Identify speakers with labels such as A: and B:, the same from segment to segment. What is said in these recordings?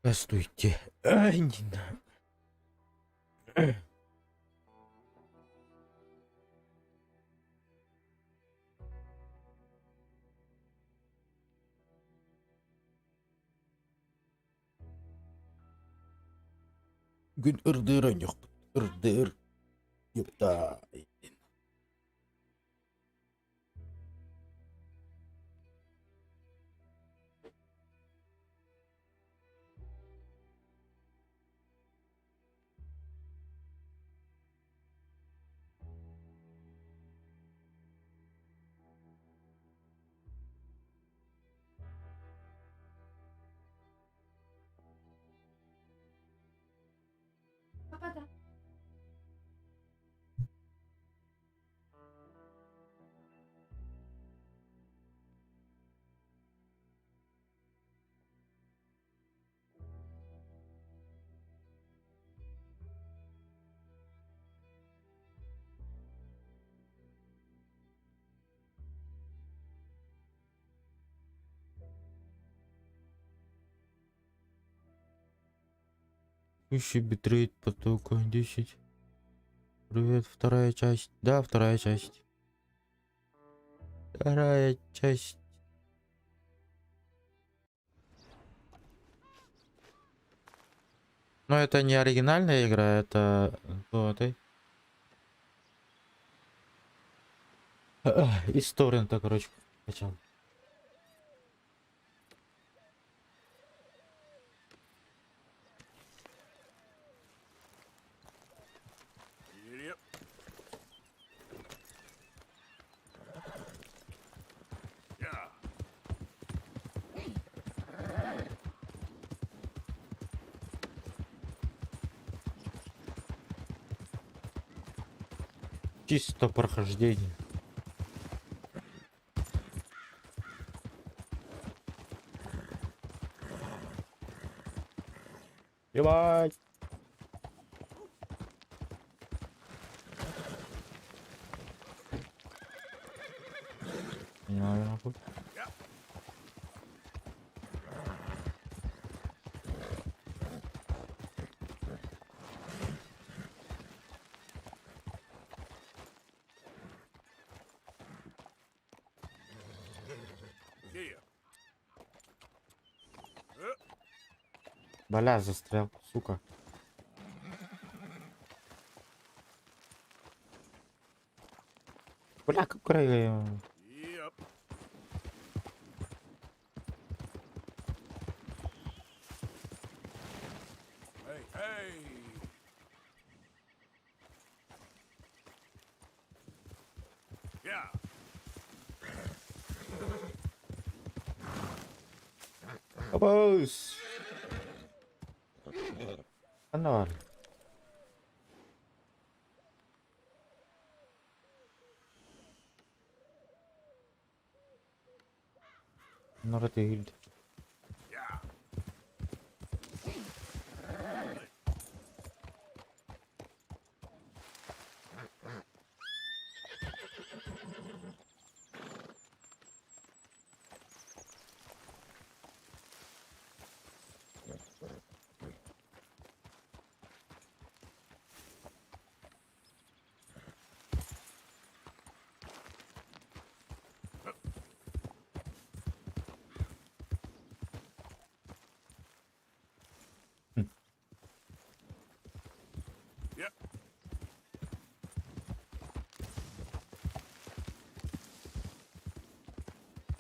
A: Здравствуйте. Ай, не знаю. Gün ırdıran yok. Irdır. Yok da. Ищи битрейт потока 10. Привет, вторая часть. Да, вторая часть. Вторая часть. Но это не оригинальная игра, это... Вот, из торрента, короче, качал. Чисто прохождение. Ебать. Не могу. Бля, застрял, сука. Бля, какой... Босс. Нормально. Нордильд.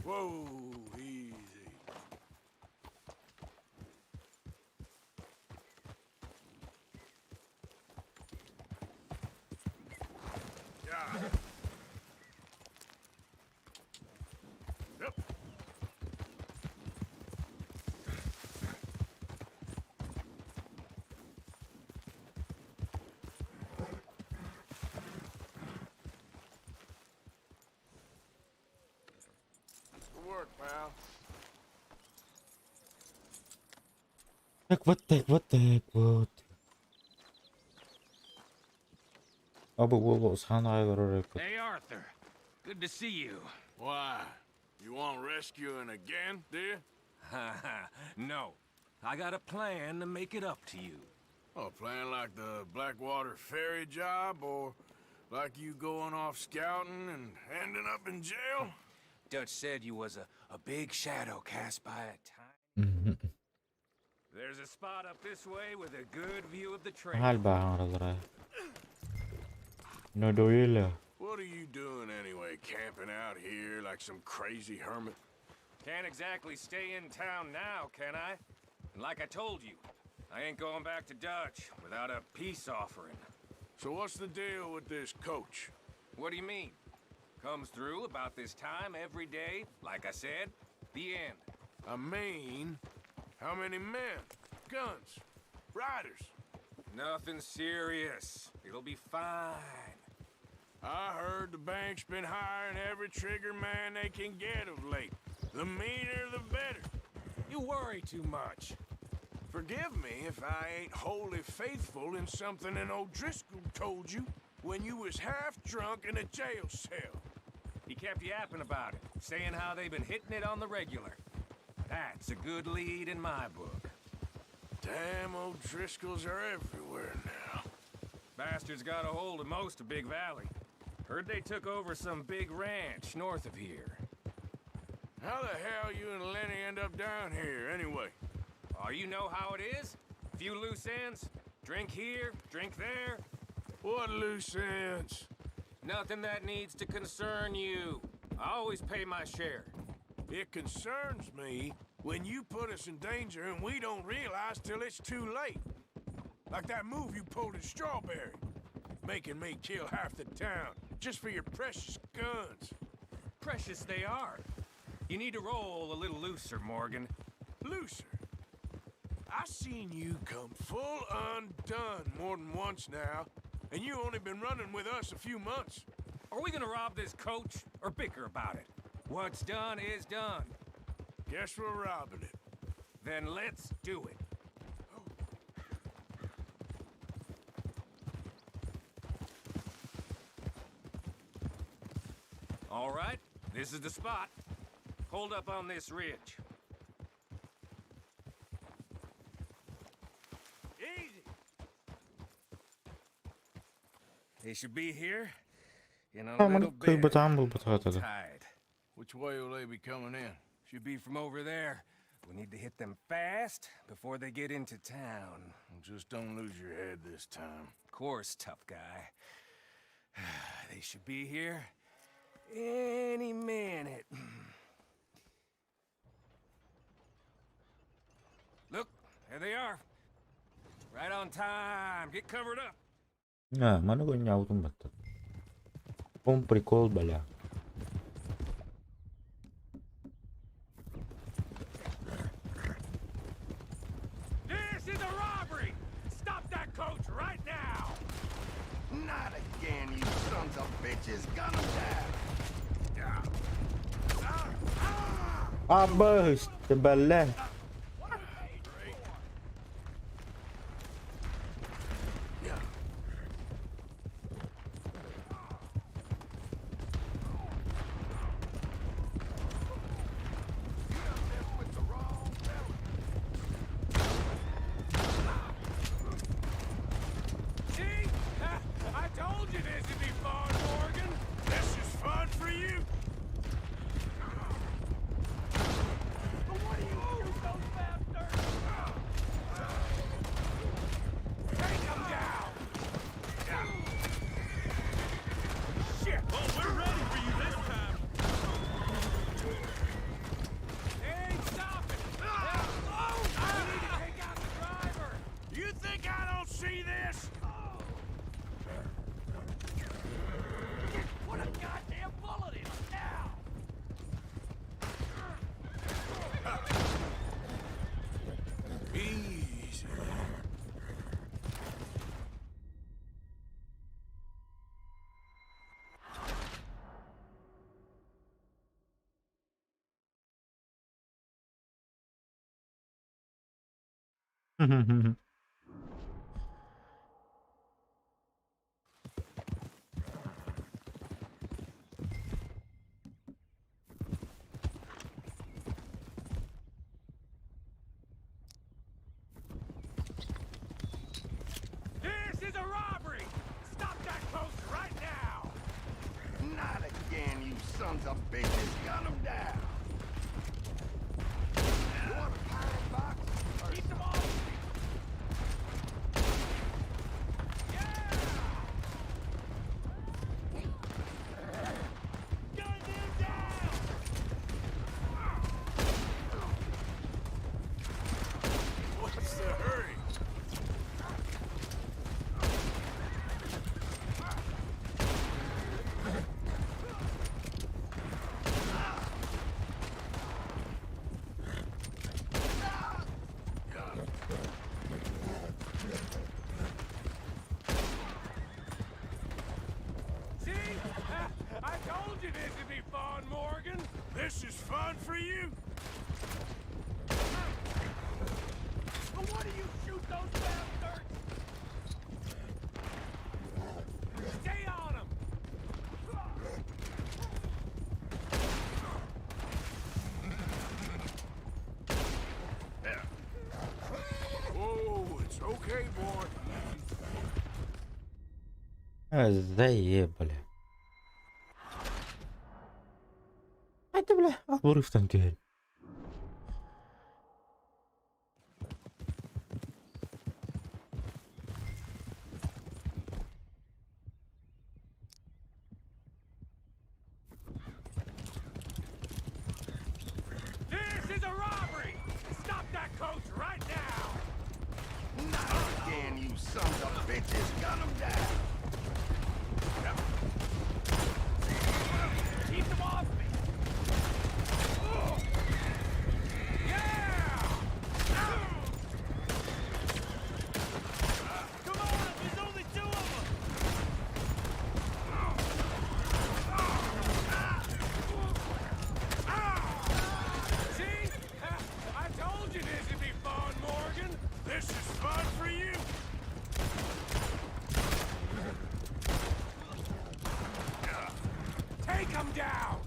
B: Whoa, easy. Yeah. Yep. Good work, pal.
A: Так вот так, вот так вот.
C: Hey, Arthur. Good to see you.
B: Why? You want rescuing again, dear?
C: No. I got a plan to make it up to you.
B: Oh, playing like the Blackwater ferry job, or like you going off scouting and ending up in jail?
C: Dutch said you was a big shadow cast by a time. There's a spot up this way with a good view of the trail.
A: No doyle.
B: What are you doing anyway, camping out here like some crazy hermit?
C: Can't exactly stay in town now, can I? And like I told you, I ain't going back to Dutch without a peace offering.
B: So what's the deal with this coach?
C: What do you mean? Comes through about this time every day, like I said, the end.
B: I mean, how many men, guns, riders?
C: Nothing serious. It'll be fine.
B: I heard the bank's been hiring every trigger man they can get of late. The meaner, the better.
C: You worry too much.
B: Forgive me if I ain't wholly faithful in something an O'Driscoll told you when you was half drunk in a jail cell.
C: He kept yapping about it, saying how they've been hitting it on the regular. That's a good lead in my book.
B: Damn O'Driscolls are everywhere now.
C: Bastards got a hold of most of Big Valley. Heard they took over some big ranch north of here.
B: How the hell you and Lenny end up down here, anyway?
C: Oh, you know how it is? Few loose ends. Drink here, drink there.
B: What loose ends?
C: Nothing that needs to concern you. I always pay my share.
B: It concerns me when you put us in danger and we don't realize till it's too late. Like that move you pulled in Strawberry. Making me kill half the town, just for your precious guns.
C: Precious they are. You need to roll a little looser, Morgan.
B: Looser? I seen you come full undone more than once now, and you only been running with us a few months.
C: Are we gonna rob this coach, or bicker about it? What's done is done.
B: Guess we're robbing it.
C: Then let's do it. All right, this is the spot. Hold up on this ridge. Easy. They should be here in a little bit. Tied.
B: Which way will they be coming in?
C: Should be from over there. We need to hit them fast before they get into town.
B: Just don't lose your head this time.
C: Of course, tough guy. They should be here any minute. Look, there they are. Right on time. Get covered up.
A: А, mana gue nyautum betul. Прикол, бля.
C: This is a robbery. Stop that coach right now.
D: Not again, you sons of bitches. Gun them down.
A: Abis, sebelah.
D: sons of bitches. Gun them down. You want a pirate box? Keep them off.
B: What's the hurry?
C: See? I told you this would be fun, Morgan.
B: This is fun for you?
C: But why do you shoot those bastards? Stay on them!
B: Oh, it's okay, boy.
A: Заебали. Hadi bile. Al bu rıftan gel.
C: This is a robbery! Stop that coach right now!
D: Not again, you sons of bitches. Gun them down.
C: Keep them off me! Yeah! Come on, there's only two of them! See? I told you this would be fun, Morgan!
B: This is fun for you.
C: Take them down!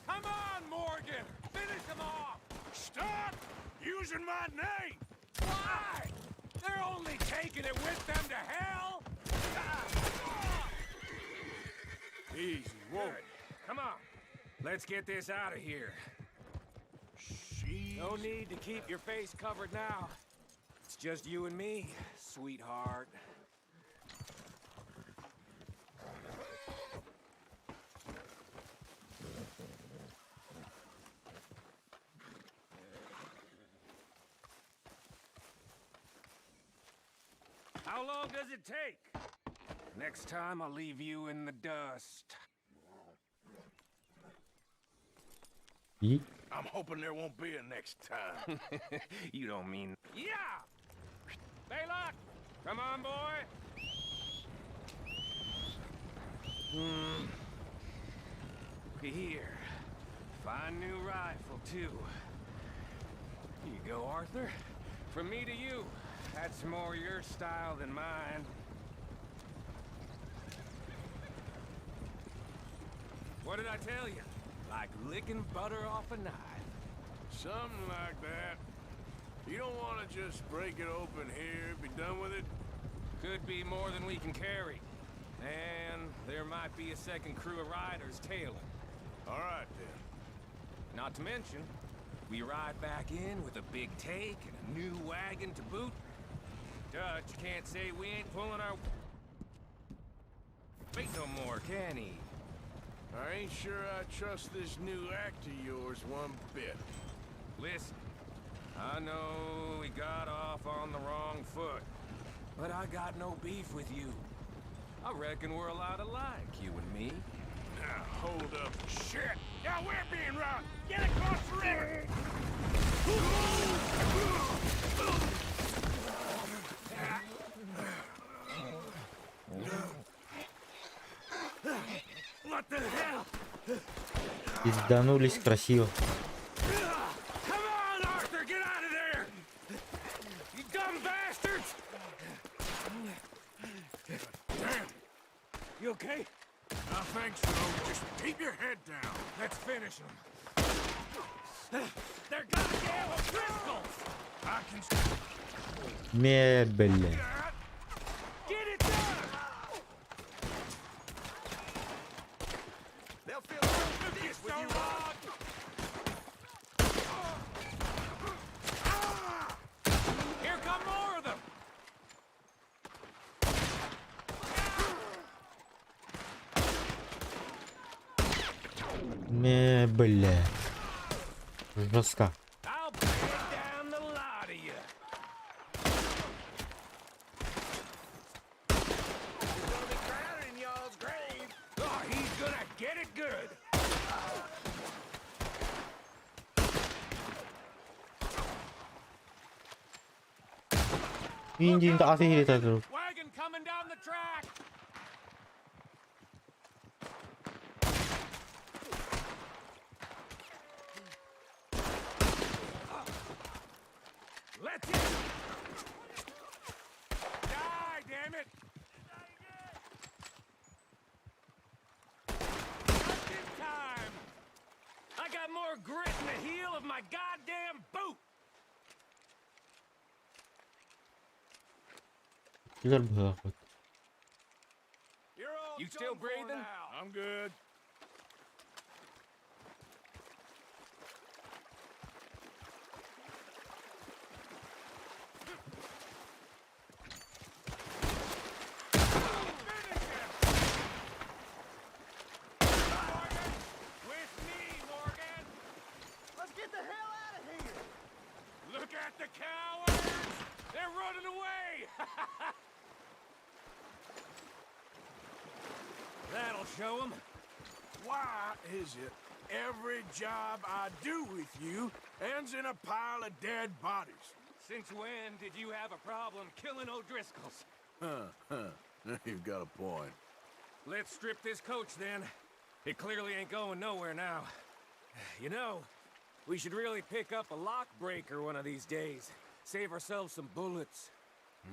C: Come on, Morgan! Finish them off!
B: Stop using my name.
C: Why? They're only taking it with them to hell!
B: Easy, whoa.
C: Good. Come on. Let's get this out of here.
B: She's...
C: No need to keep your face covered now. It's just you and me, sweetheart. How long does it take? Next time I'll leave you in the dust.
A: İyi.
B: I'm hoping there won't be a next time.
C: You don't mean... Yeah! Baylock! Come on, boy! Here. Fine new rifle, too. Here you go, Arthur. From me to you. That's more your style than mine. What did I tell you? Like licking butter off a knife.
B: Something like that. You don't want to just break it open here, be done with it?
C: Could be more than we can carry. And there might be a second crew of riders tailing.
B: All right, then.
C: Not to mention, we ride back in with a big take and a new wagon to boot. Dutch can't say we ain't pulling our weight no more, can he?
B: I ain't sure I trust this new act of yours one bit.
C: Listen, I know we got off on the wrong foot, but I got no beef with you. I reckon we're a lot alike, you and me.
B: Now, hold up. Shit! Now we're being robbed! Get across the river! What the hell?
A: Пизданулись красиво.
C: Come on, Arthur, get out of there! You dumb bastards!
B: Damn!
C: You okay?
B: I think so. Just keep your head down.
C: Let's finish them. They're goddamn crystals!
B: I can...
A: Мебель.
C: Get it done!
D: They'll feel like this with you.
C: Here come more of them!
A: Мебель. Жестко.
C: I'll break down the lot of you.
D: There's gonna be crowded in y'all's grave.
C: Oh, he's gonna get it good.
A: 인디인 다 아세히리다 들.
C: Wagon coming down the track. Let's in. Die, damn it. Just in time. I got more grit in the heel of my goddamn boot.
A: Güzel bir hafif.
B: You're all
C: You still
B: done for
C: breathing?
B: now. I'm good. With me, Morgan.
D: Let's get the hell out of here.
B: Look at the cowards. They're running away.
C: That'll show them.
B: Why is it every job I do with you ends in a pile of dead bodies?
C: Since when did you have a problem killing O'Driscolls?
B: You've got a point.
C: Let's strip this coach then. It clearly ain't going nowhere now. You know, we should really pick up a lock breaker one of these days. Save ourselves some bullets.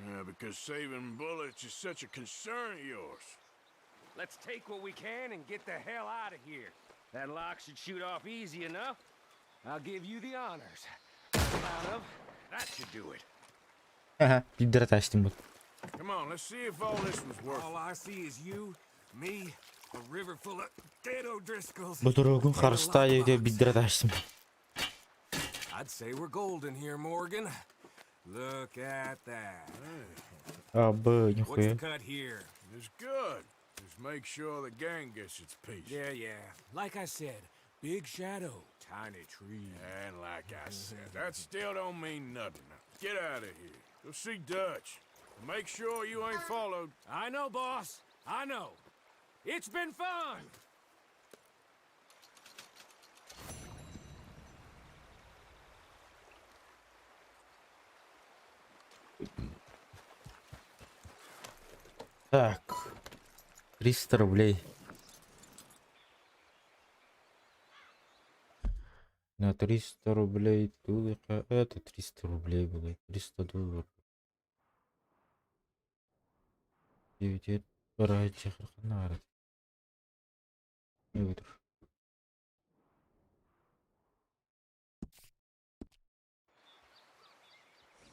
B: Yeah, because saving bullets is such a concern of yours.
C: Let's take what we can and get the hell out of here. That lock should shoot off easy enough. I'll give you the honors. Out of, that should do it.
A: Haha, bir açtım bak.
B: Come on, let's see if all this was worth
C: All I see is you, me, a river full of dead O'Driscolls.
A: Bu durumun karşıda diye bir açtım.
C: I'd say we're golden here, Morgan. Look at that.
A: Abi,
C: What's
A: нихуя.
C: the cut here?
B: It's good. Just make sure the gang gets its piece.
C: Yeah. Like I said, big shadow, tiny tree.
B: And like I said, that still don't mean nothing. Now, get out of here. Go see Dutch. Make sure you ain't followed.
C: I know, boss. I know. It's been fun.
A: Так. 300 рублей. На 300 рублей тут это 300 рублей было. 300 долларов. 9 братьев Ханард. Не выдержу.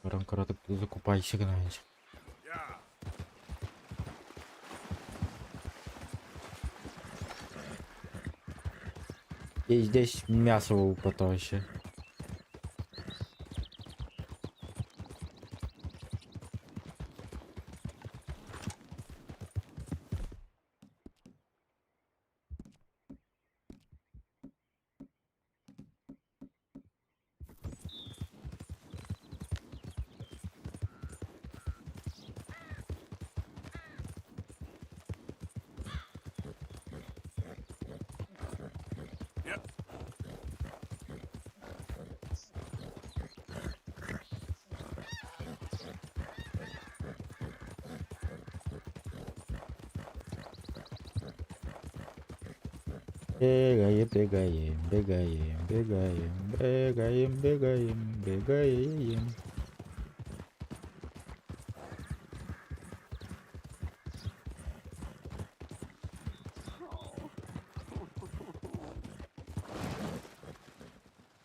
A: Ранкара закупайся, гнать.
B: Yeah.
A: И здесь мясо потоще.
B: Yep.
A: Бегаем, бегаем, бегаем, бегаем, бегаем, бегаем, бегаем.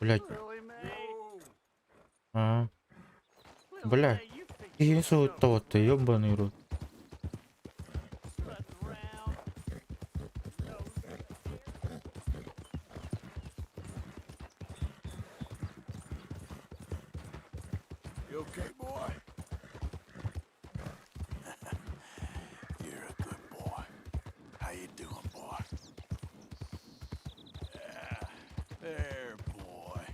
A: Блять.
D: Really, mate?
A: А.
D: Little
A: Бля.
D: Ray, you think
A: И сует-то, ёбаный рот.
B: You okay, boy? You're a good boy. How you doing, boy? Yeah, there, boy.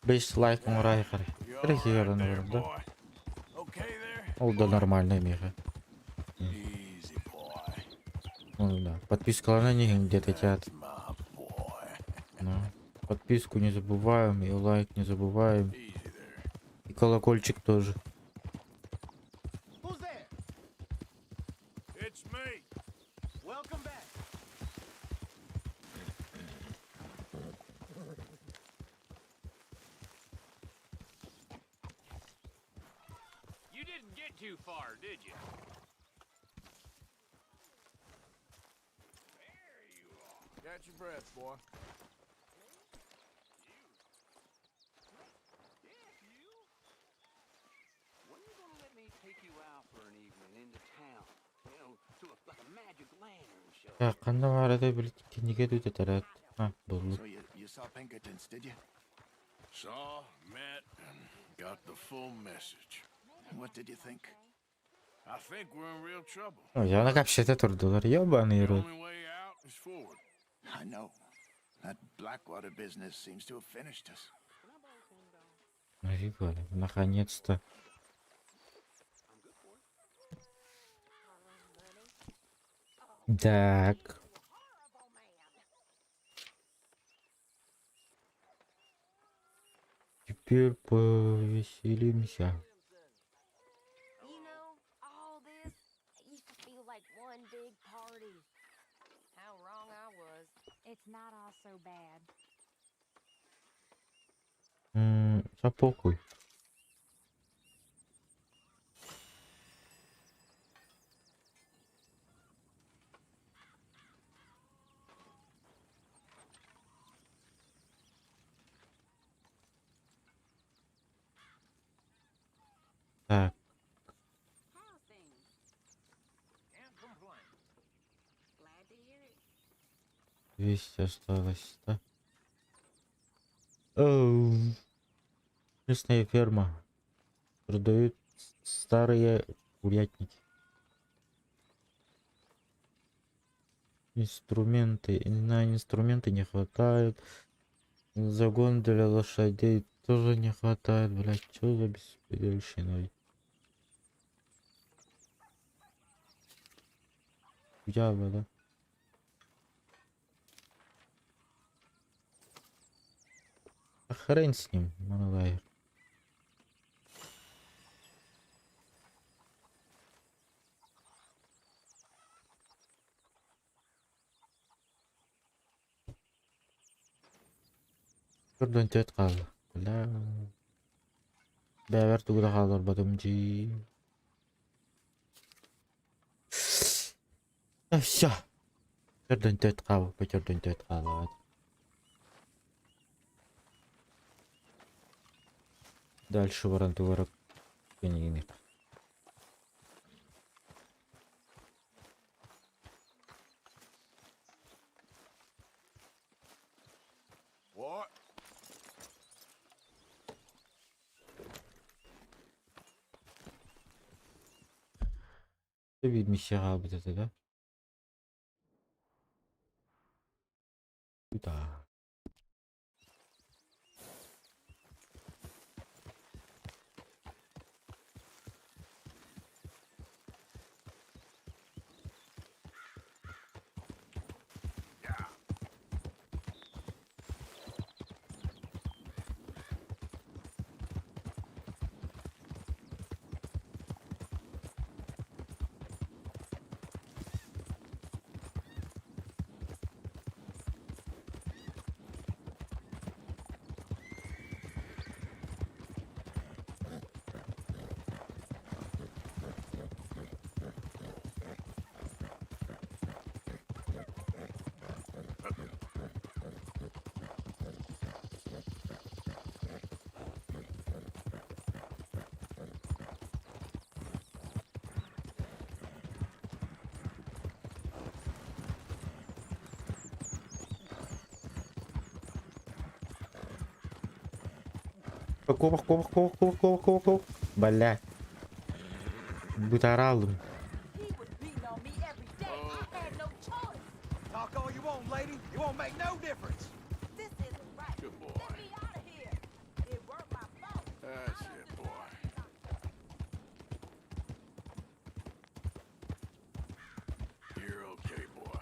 A: 5 лайк мурайхар.
B: You all
A: Трехерен
B: right there,
A: вырым, да?
B: boy? Okay there?
A: Ол да
B: boy?
A: нормальный меха.
B: Easy, boy.
A: Ну да. Подписка не где-то тят.
B: That's my boy.
A: Ну. Подписку не забываем, и лайк не забываем.
B: Easy there.
A: И колокольчик тоже.
D: Who's there?
B: It's me.
D: Welcome back.
C: You didn't get too far, did you?
B: Catch your breath, boy.
E: When are you gonna let me take you out for an evening into town? You know, to like a magic lantern show.
A: Так, қандай арада білетке неге өте тарат? А, бұл.
D: So you saw Pinkertons, did you?
B: Saw, met, and got the full message.
D: What did you think?
B: I think we're in real trouble.
A: Жаңа капшете тұрдылар, ёбаный
B: The
A: рот.
B: only way out is forward.
D: I know. That Blackwater business seems to have finished us.
A: Ребята, наконец-то. Так. Теперь повеселимся.
F: You know, all this, it used to feel like one big party. How wrong I was. It's not all so bad.
A: Да похуй. Так,
F: How's things?
C: Can't complain.
F: Glad to hear it.
A: 200 осталось, да? Оу. Местная ферма. Продают старые курятники. Инструменты. На инструменты не хватает. Загон для лошадей тоже не хватает. Блять, что за беспредельщина? Ява, да? А хрен с ним, малайр. Şuradan tet kaldı. La. Beraber tuğda kalır badımcı. Aşağı. Şuradan tet kaldı. Şuradan tet kaldı. Дальше ворот книгами.
B: What?
A: Видно себя вот это, да? Да. Ковах. Блядь. Будь оралом.
F: He was beating on me every day. I had no choice.
E: Talk all you want, lady. It won't make no difference.
F: This isn't right.
B: Good boy.
F: Let me out of here. It weren't my fault.
B: That's it, boy. You're okay, boy.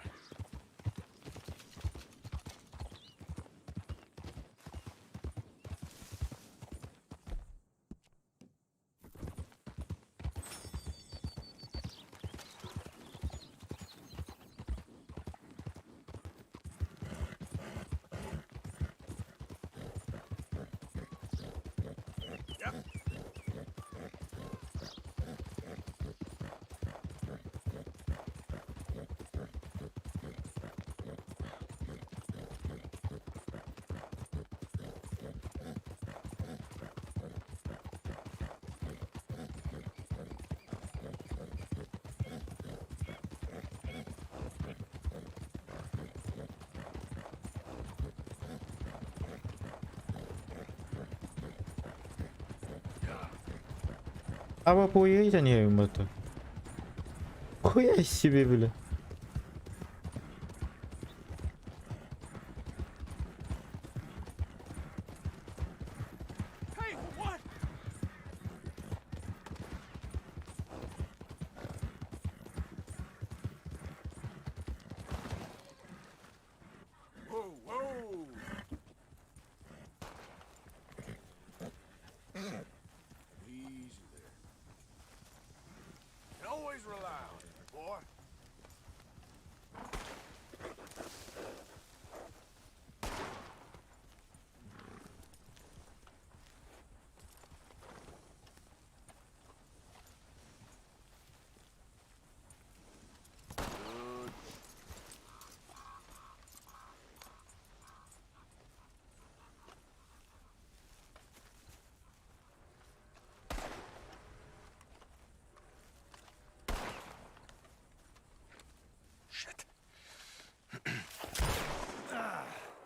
A: А вы поедете, не им это? Хуя себе, бля.
E: Hey, what?
B: Whoa, whoa! Easy there. And always rely on it, boy. Good. Shit.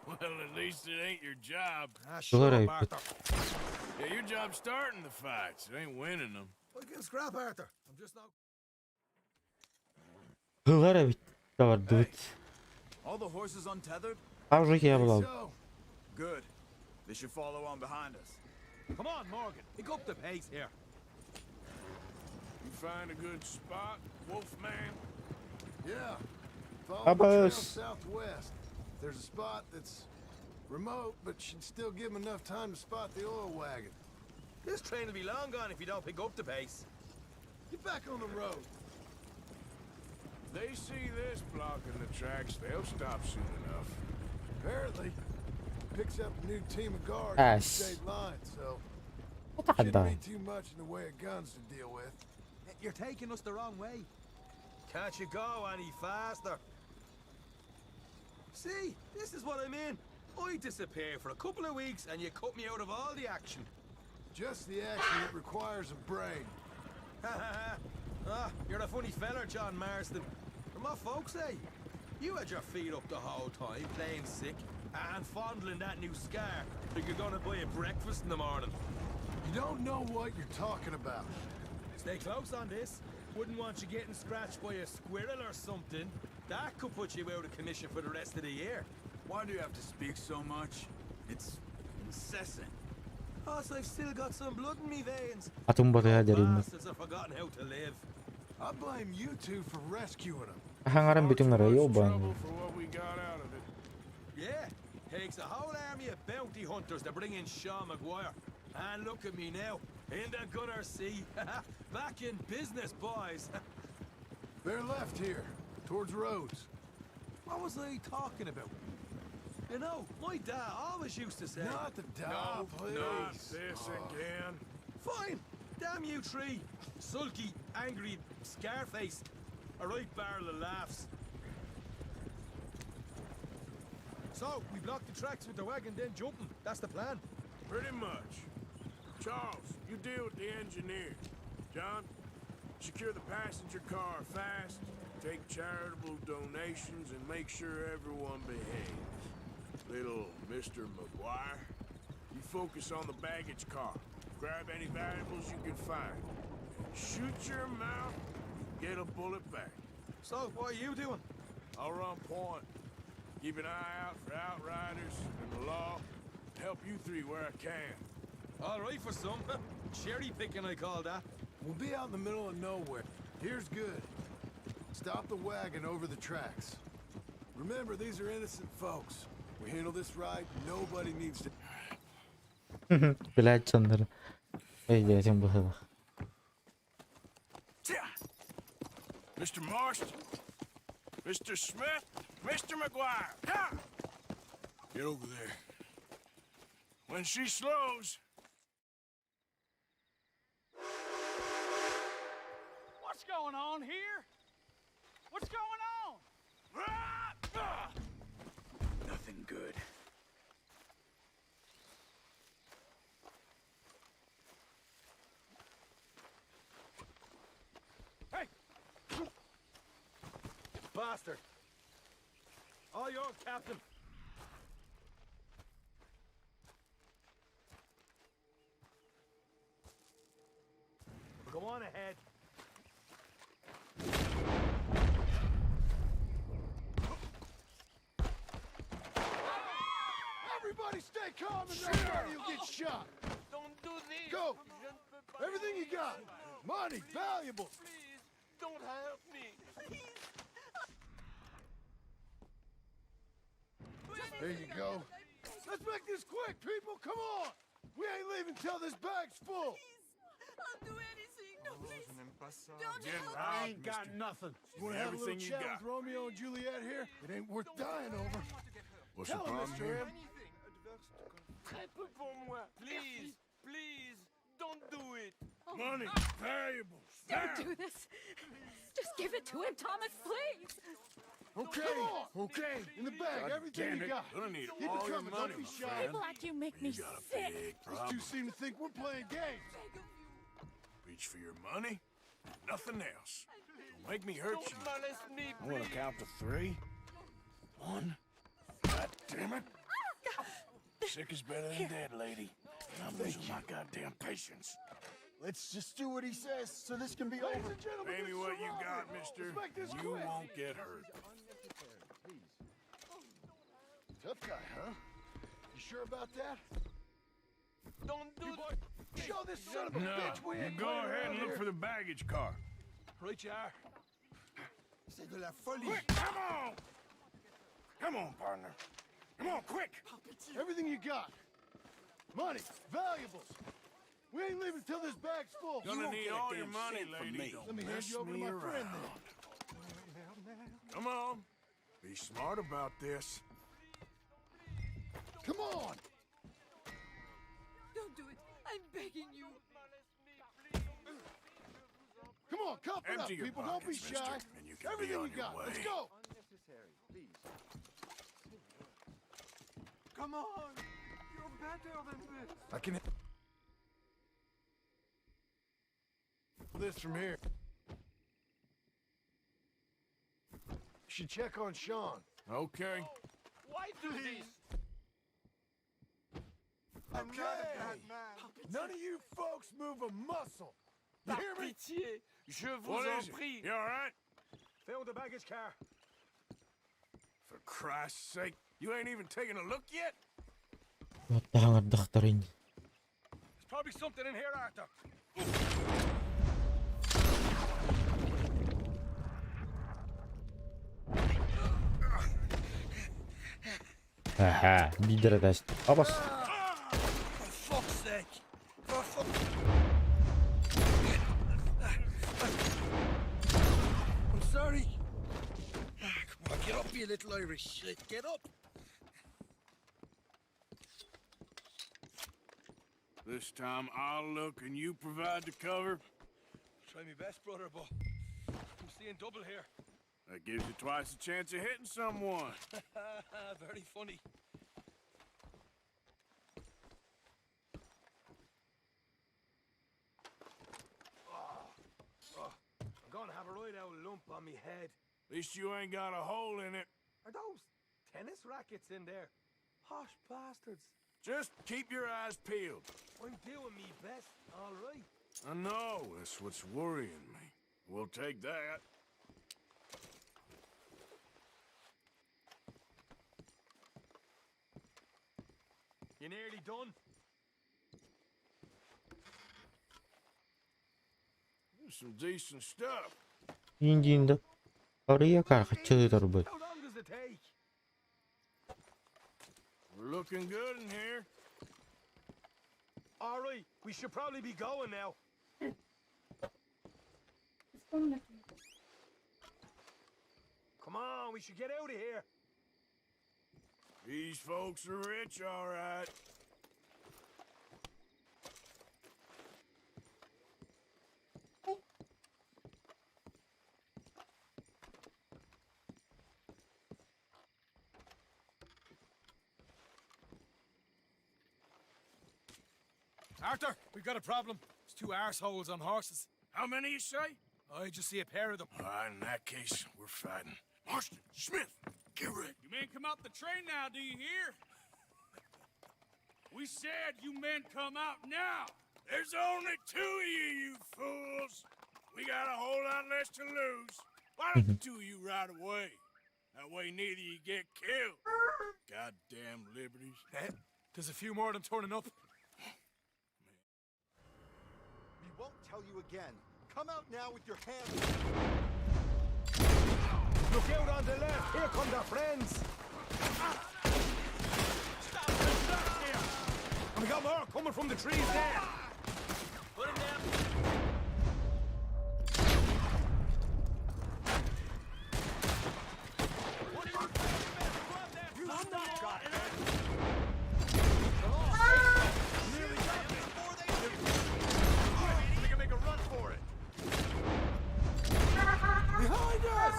B: Well, at least it ain't your job.
A: Sure, I-
E: Arthur.
B: Yeah, your job's starting the fights. It ain't winning them.
E: We can scrap, Arthur. I'm just not...
A: Hılara bitti var dıvıt.
G: All the horses untethered?
A: Avcı ya bulalım.
G: So. Good. They should follow on behind us.
E: Come on, Morgan. Pick up the pace here.
B: You find a good spot, Wolfman?
D: Yeah. Follow the trail
A: Abbas.
D: southwest. There's a spot that's remote, but should still give them enough time to spot the oil wagon.
E: This train will be long gone if you don't pick up the pace.
D: Get back on the road.
B: They see this blocking the tracks, they'll stop soon enough.
D: Apparently, picks up a new team of guards
A: Ah,
D: on the
A: s-
D: state line, so
A: What the
D: shouldn't be too much in the way of guns to deal with.
E: You're taking us the wrong way. Can't you go any faster? See, this is what I mean. I disappear for a couple of weeks and you cut me out of all the action.
D: Just the action that requires a brain.
E: You're a funny feller, John Marston. From what folks say, you had your feet up the whole time, playing sick, and fondling that new scar like you're gonna buy a breakfast in the morning.
D: You don't know what you're talking about.
E: Stay close on this. Wouldn't want you getting scratched by a squirrel or something. That could put you out of commission for the rest of the year.
G: Why do you have to speak so much? It's incessant.
E: Plus, I've still got some blood in me veins.
A: Atın bataya derim.
E: Bastards have forgotten how to live.
D: I blame you two for rescuing them.
A: Hangarın bütün arayı
B: Much
A: yoban.
B: trouble for what we got out of it.
E: Yeah, takes a whole army of bounty hunters to bring in Sean McGuire. And look at me now, in the gunner sea. Back in business, boys.
D: They're left here, towards Rhodes.
E: What was I talking about? You know, my dad always used to say...
D: Not the dog, please.
B: Not this again.
E: Fine, damn you three. Sulky, angry, scar-faced. A right barrel of laughs. So, we block the tracks with the wagon, then jump 'em. That's the plan.
B: Pretty much. Charles, you deal with the engineer. John, secure the passenger car fast, take charitable donations, and make sure everyone behaves. Little Mr. McGuire, You focus on the baggage car. Grab any valuables you can find. Shoot your mouth, get a bullet back.
E: So, what are you doing?
B: I'll run point. Keep an eye out for outriders and the law. Help you three where I can.
E: All right for some. Cherry picking, I call that.
D: We'll be out in the middle of nowhere. Here's good. Stop the wagon over the tracks. Remember, these are innocent folks. We handle this right, nobody needs to...
A: Блять, Чандр. Эй, я этим был.
B: Mr. Marston, Mr. Smith, Mr. McGuire, come! Get over there. When she slows...
G: What's going on here? What's going on?
B: Nothing good.
E: Hey! Bastard! All yours, Captain. Go on ahead.
D: Everybody stay calm and nobody will get shot.
G: Don't do this.
D: Go! Everything you got. Money, valuables.
G: Please, don't help me.
D: There you go. Let's make this quick, people. Come on. We ain't leaving till this bag's full.
F: I'll do anything. No, please. Don't
B: Get
F: help
B: out,
F: me.
B: mister.
E: nothing.
D: You want to have a little
B: Everything you
D: chat
B: got.
D: with Romeo and Juliet here? It ain't worth dying over.
B: What's the
D: Tell him,
B: problem
D: Mr.
B: here?
D: M.
G: Très peu pour moi. Please, please, don't do it.
B: Money, valuables.
F: Don't do this. Just give it to him, Thomas, please.
D: Okay, okay. In the bag, everything
B: Damn
D: you
B: it.
D: got.
B: Gonna need
D: Keep
B: all
D: it
B: your
D: coming.
B: money,
D: Don't be
B: my
D: shy.
B: friend.
F: People like you make me
B: You got a
F: sick.
B: big
D: These two
B: problem.
D: seem to think we're playing games.
B: Reach for your money, nothing else. Don't make me hurt you.
G: Don't molest me,
B: I'm gonna
G: please.
B: count to 3. 1. God damn it. Sick is better than dead, lady. And I'm losing my goddamn patience.
D: Let's just do what he says so this can be over. Ladies and gentlemen,
B: Pay me what you got, mister.
D: Let's make this
B: You
D: quick.
B: won't get hurt.
D: Tough guy, huh? You sure about that?
G: Don't do it.
D: Show this son of a
B: No,
D: bitch we
B: you
D: ain't
B: go
D: playing
B: ahead
D: around
B: and look
D: here.
B: for the baggage car.
E: Right you are.
D: C'est de la folie.
B: Quick, come on! Come on, partner. Come on, quick!
D: Everything you got. Money, valuables. We ain't leaving till this bag's full.
B: Gonna need all your money, lady. Don't
D: Let me hand
B: mess
D: you over to
B: me
D: my
B: around.
D: friend then.
B: Come on. Be smart about this.
D: Come on.
F: Don't do it. I'm begging you.
D: Come on, cup it up,
B: Empty your
D: people. Don't be
B: pockets,
D: shy.
B: mister, and you can be
D: Everything
B: on
D: you
B: your
D: got. Let's
B: way.
D: go.
G: Come on. You're better than this.
D: I can this from here. You should check on Sean.
B: Okay.
G: Why do this?
D: Okay. None of you folks move a muscle. You
G: Par
D: hear me?
G: pitié, je vous
B: What
G: en
B: is it?
G: prie.
B: You all right?
E: Fill the baggage car.
B: For Christ's sake, you ain't even taking a look yet?
A: Вот так докторин.
E: There's probably something in here, Arthur.
A: Ага, бидер даст. Опас.
G: For fuck's sake. For fuck... I'm sorry. Come on, get up, you little Irish shit. Get up.
B: This time I'll look and you provide the cover.
E: Try my best, brother, but I'm seeing double here.
B: That gives you twice the chance of hitting someone.
E: Very funny. I'm gonna have a right old lump on me head.
B: At least you ain't got a hole in it.
E: Are those tennis rackets in there? Posh bastards.
B: Just keep your eyes peeled.
E: I'm doing me best, all right.
B: I know, that's what's worrying me. We'll take that.
E: You nearly done?
B: There's some decent stuff.
A: 인디인데 거리야가 같이 들어봐.
E: How long does it take?
B: We're looking good in here.
E: All right, we should probably be going now. Come on, we should get out of here.
B: These folks are rich, all right.
E: Arthur, we've got a problem. There's two arseholes on horses.
B: How many you say?
E: I just see a pair of them.
B: All right, in that case, we're fighting. Marston, Smith, get ready.
H: You men come out the train now, do you hear? We said you men come out now.
B: There's only two of you fools. We got a whole lot less to lose. Why don't the two of you ride away? That way neither you get killed. Goddamn liberties.
E: There's a few more of them turning up.
I: We won't tell you again. Come out now with your hands.
E: Look out on the left. Here come their friends. Stop here. And we got more coming from the trees there. Put him down. What are you doing? You stop. Nearly got it. We can make a run for it.
D: Behind us!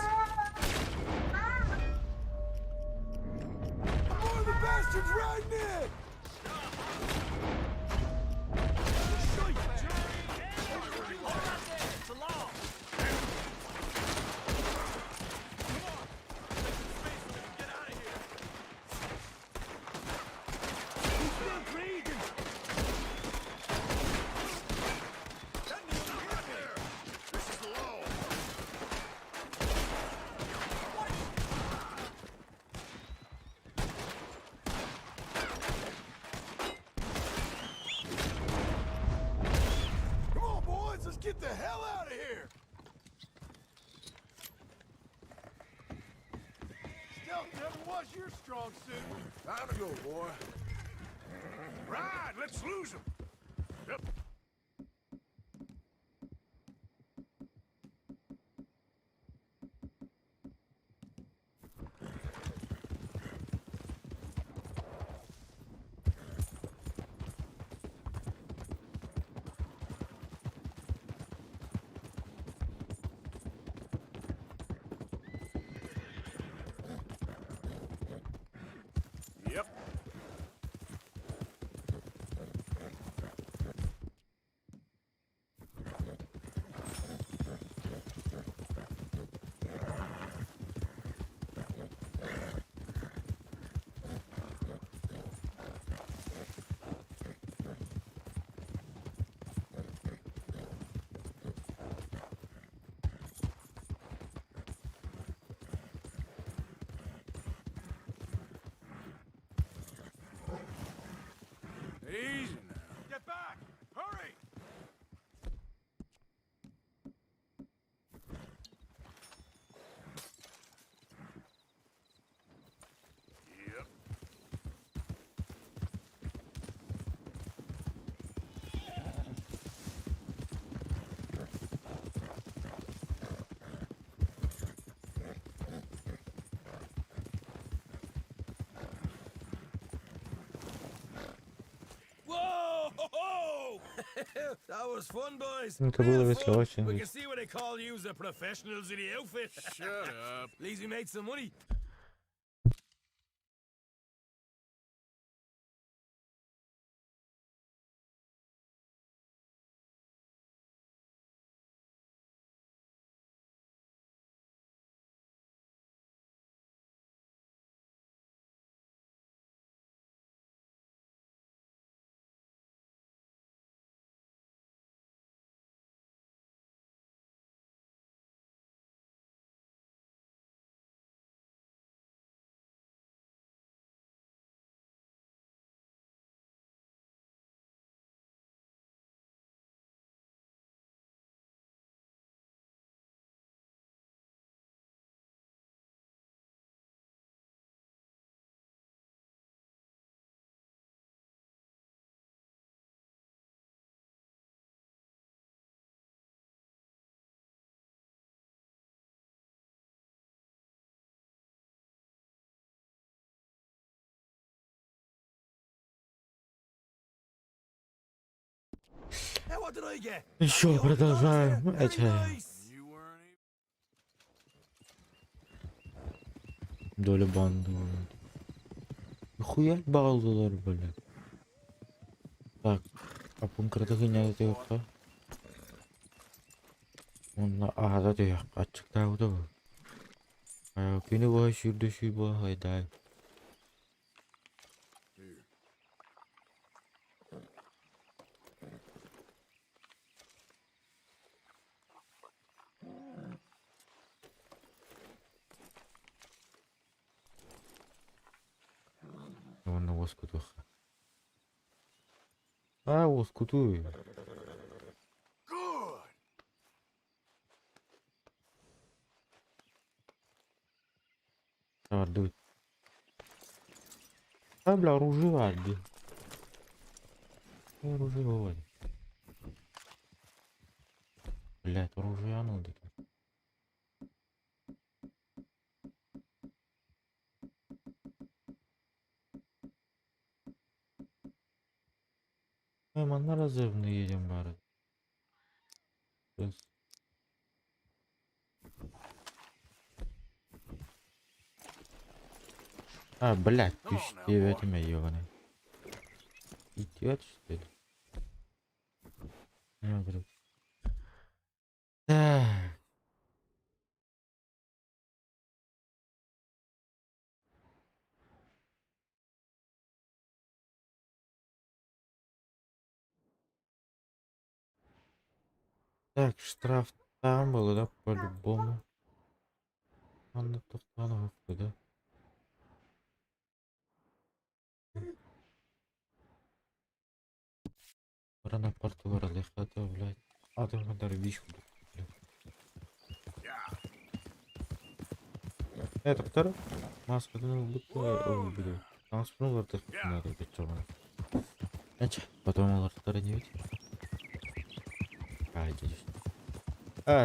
D: More of the bastards riding in!
E: It's a law. Get out of here. He's still breathing.
B: This is low.
D: Come on, boys, let's get the hell out of here! Stealth never was your strong suit.
B: Time to go, boy. Ride, let's lose them. Yep. Yep. Easy now.
E: Get back! Hurry!
B: Yep.
E: Whoa! That was fun, boys.
A: Это было
E: Real
A: весело
E: fun.
A: очень.
E: We can see what they call you the professionals in the outfit.
B: Shut up.
E: At least we made some money. Hey, what did I get?
A: Еще
E: Hey,
A: продолжаем.
E: very nice.
B: You weren't even...
A: Доля банды. Хуя балдылар, блядь. Так, а пунктырдагы не айтыпты? Онна ада дияк, ачыктабыды бу. Кини бой сүрдүшүй бой хайдай. Онна воскутуха. Воскутуй.
B: Good!
A: Давай, дуй. Бля, оружие отби. Оружие выводи. Блять, оружие надо. Мы на разрывный едем, бары. Блять, ты что, меня ебаный. Идиот, что ли? Говорю. Так, штраф там был, да, по-любому. Он на остановку, да? Рано порту вырали, хата, блядь. А ты надо рвишь. Это второй? Маска, ну, будто, блядь. Там спрыгнул, ты надо быть черным. Потом он второй не видит. Дядюшка.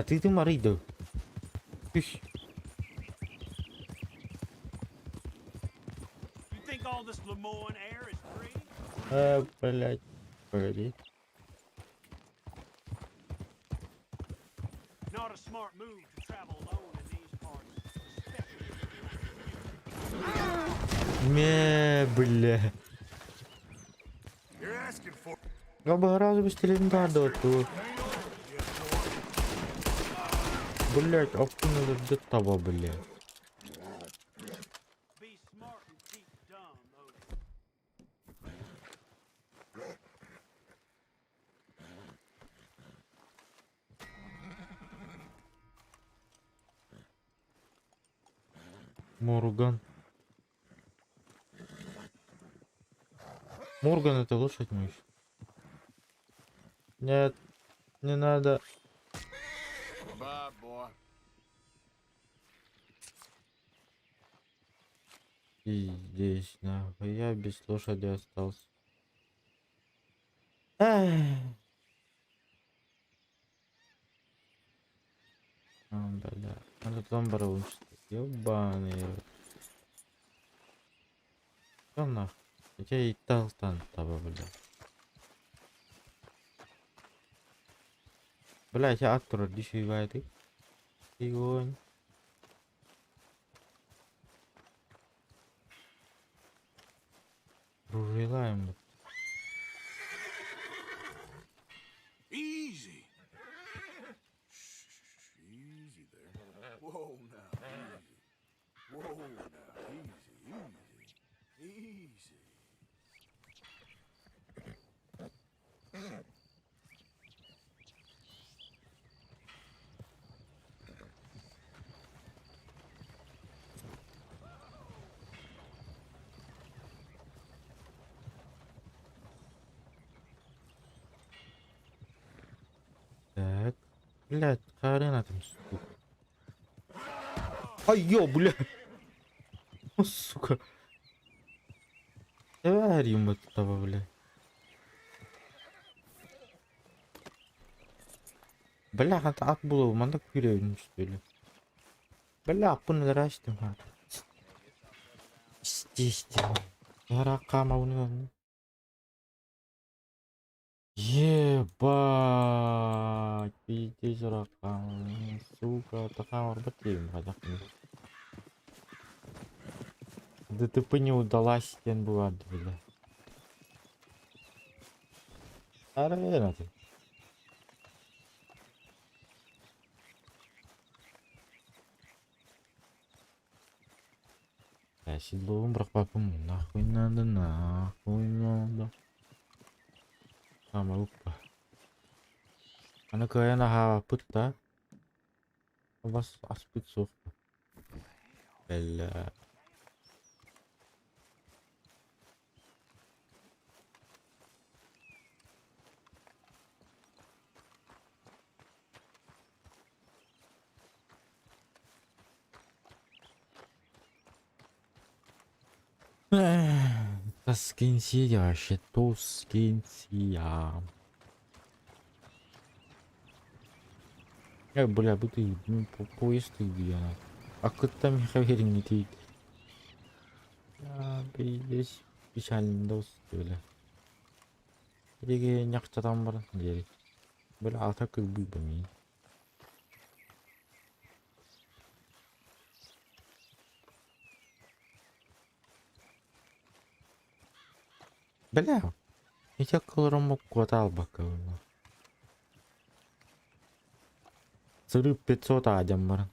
A: Ты Мариду.
H: You think all this Lemoyne air is free?
A: Блядь. Погоди.
H: Not a smart move to travel alone in these parts.
A: Бля.
B: You're asking for...
A: Я бы гораздо быстрее не надо, то... Блять, опынули до того, блядь.
H: Be smart and keep dumb, though.
A: Морган. Морган это лошадь мышь. Нет, не надо.
B: Bye, boy.
A: И здесь, нахуй, я без лошади остался. Бля, надо там барончик. Ёбаный рот. Что нахуй? Я тебя и толстан того, бля. Блять, я актор дешевает и. Игонь. Ружелаем.
B: Easy. Easy there. Whoa now, easy. Whoa now, easy.
A: Так. Блять, арена там, сука. Ай-ё, бля. О, сука. Говорим от того, бля. Бля, это от было, мандак перевернуть, что ли. Бля, понравится, мать. Здесь, Ракама у него. Ебать, пиздец, ракан, сука, такая орбатим, хотя ДТП не удалась, тен бывает, бля. Арена ты. Я седло брахпапам, нахуй надо. Sama lupa. Ana kaya nahapot ta. Mas aspit so. Bella. Тосkin сия, тосkin сия. Бля, ты поезд иди она. А как там Михаил не ты? Здесь печально дост, бля. Иге някта там бар, дери. Бля, а так как бы бами. Бля, я тебя колором квартал бака. Сыры 500 адям бар.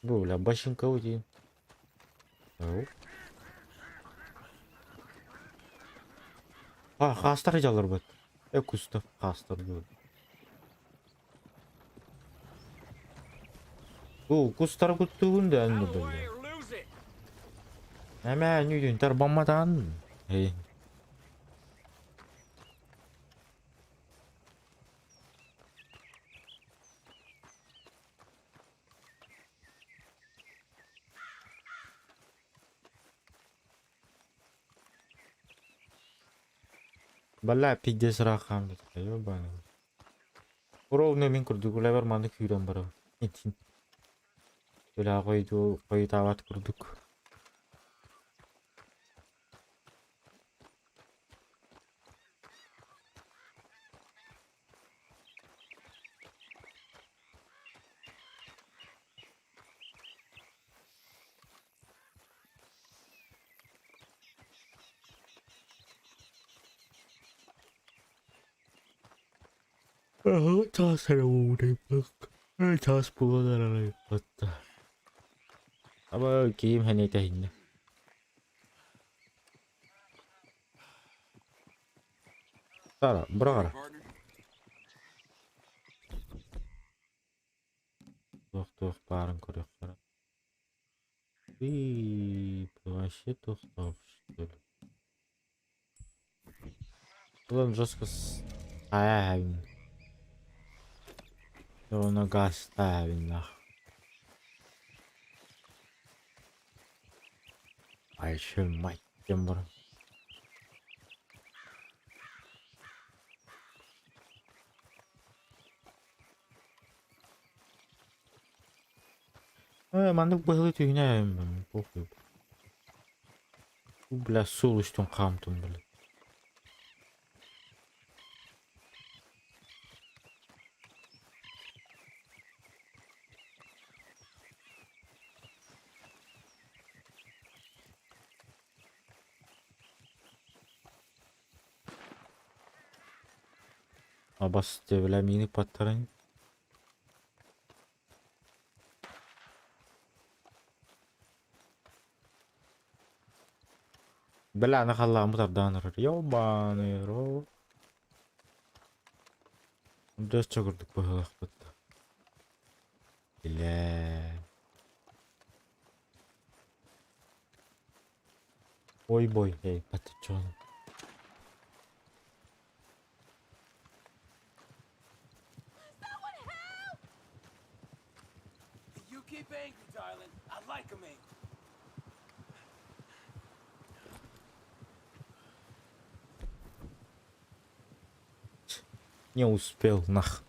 A: Бля, башенка уйди. Хастар жалар бат. Кустав хастар бат. Кустар күттүгүн да анны бля. Эме нүдүн тарбамадан. Бля, пиздец рахам да. Ёбаный. Уровны мен курдук левер маны күйрен бара. Этин. Бля, кой тават курдук. Tasarı uğrayıp bak. Tas bulanlar hatta. Ama kim hani tehin. Sara, bırak. Tuh, bareng kurang. Вообще тухтов, что ли. Он жестко ставим. Его нога ставим, нахуй. А еще мать тембр. Мандык было тюгня, похуй. Бля, сулыштон камтон, бля. Абас бля мини паттарың. Бля, нахалла мутарданыр. Ёбаный рот. Дөс чогурдук бахалак бутта. Бля. Ой бой, эй, патычон. Не успел, нах.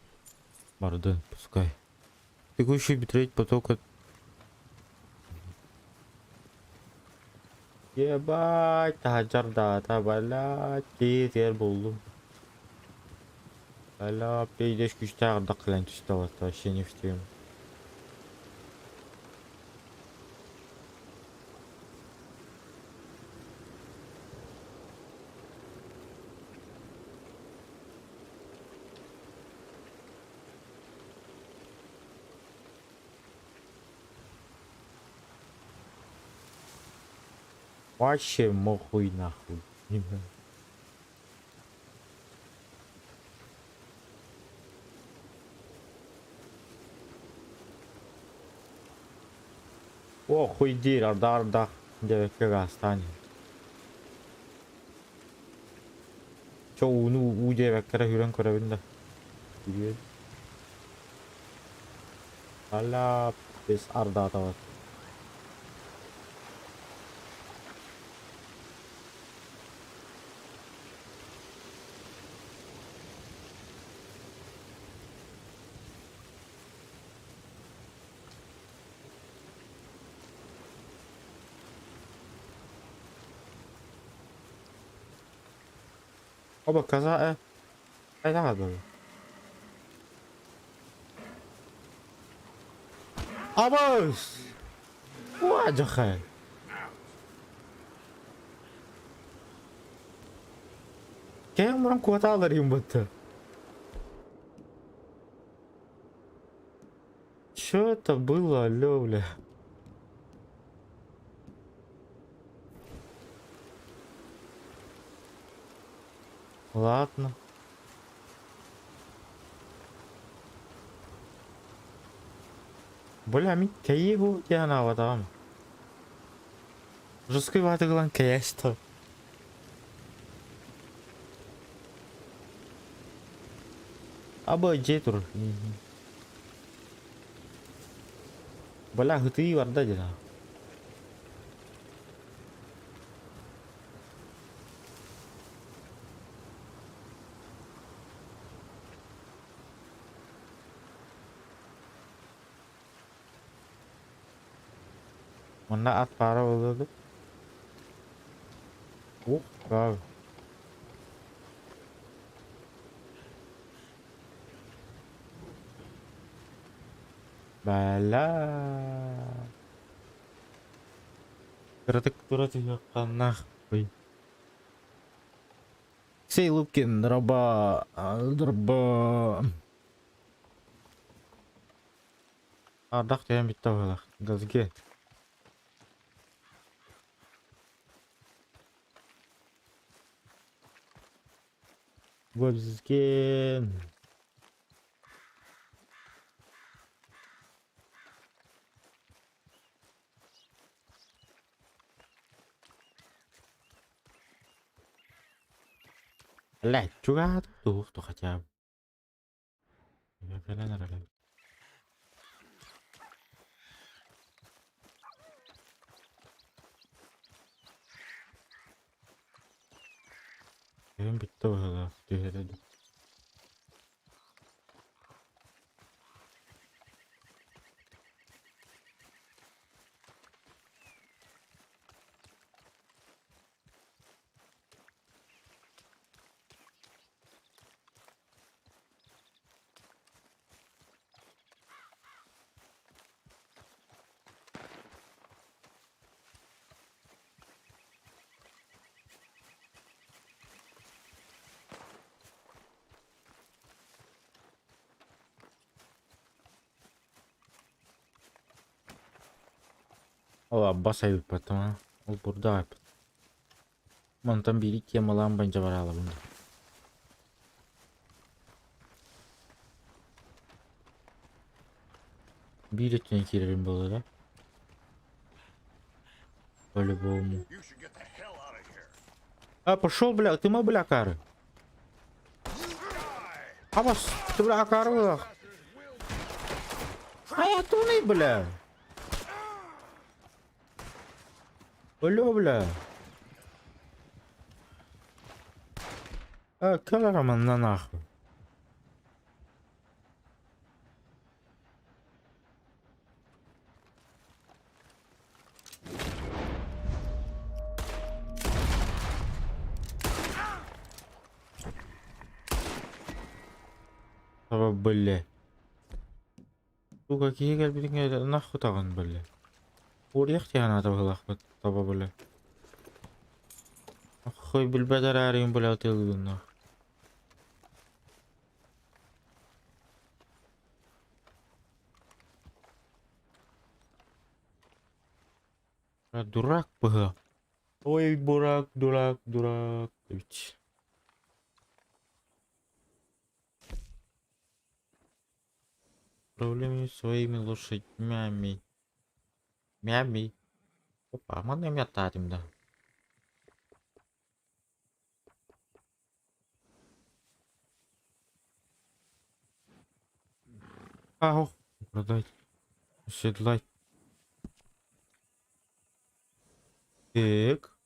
A: Барды, пускай. Текущий битрейт потока. Ебать, таджар дата, блядь, кетер болдум. Бля, пейдеш күчтә ардак кылан түстәват, вообще не встем. Вообще мохуй нахуй. О, хуй дир, арда, девка гастани. Чо у девка хүрэн көрөбүндө. Билет. Ала без арда тават. Оба каза надо. Абас! Уаджаха! Кем муран кваталар юмбатты? Чё это было, алё, бля? Ладно. Бля, ми кайгу тяна ватам. Жесткой ваты глан каяшто. Аба джетур. Бля, хты варда жана. Mana at para oldu. Oh, wow. Bala. Turat yakana. Say looking draba. Ардак тем биттавала. Газге. Газге. لا чугат тухту хотя бы. Я фелен рале. Hem bitti o kadar. Düğeredi. Oh, Abbas ayıp tamam. O burada ayıp. Mantan biri kemalan bence var hala bunda. Bir etken girelim böyle. Böyle boğumu. А, пошел, бля, ты мой бля, кары. Аббас, ты бля, кары. А я туны, бля. Бля. А, калера манна нахуй. Таба бөлле. Туга кие келбидиңе наху тагын бөлле. Урьяк тяна таба бөлле. Хой билбедер арин бөлле отелгынна. Дурак быга. Ой, дурак. Ведь. Проблемами своими лошадьми. Мями. Опа, можно мятатим, да. Ау, продать. Оседлать. Так.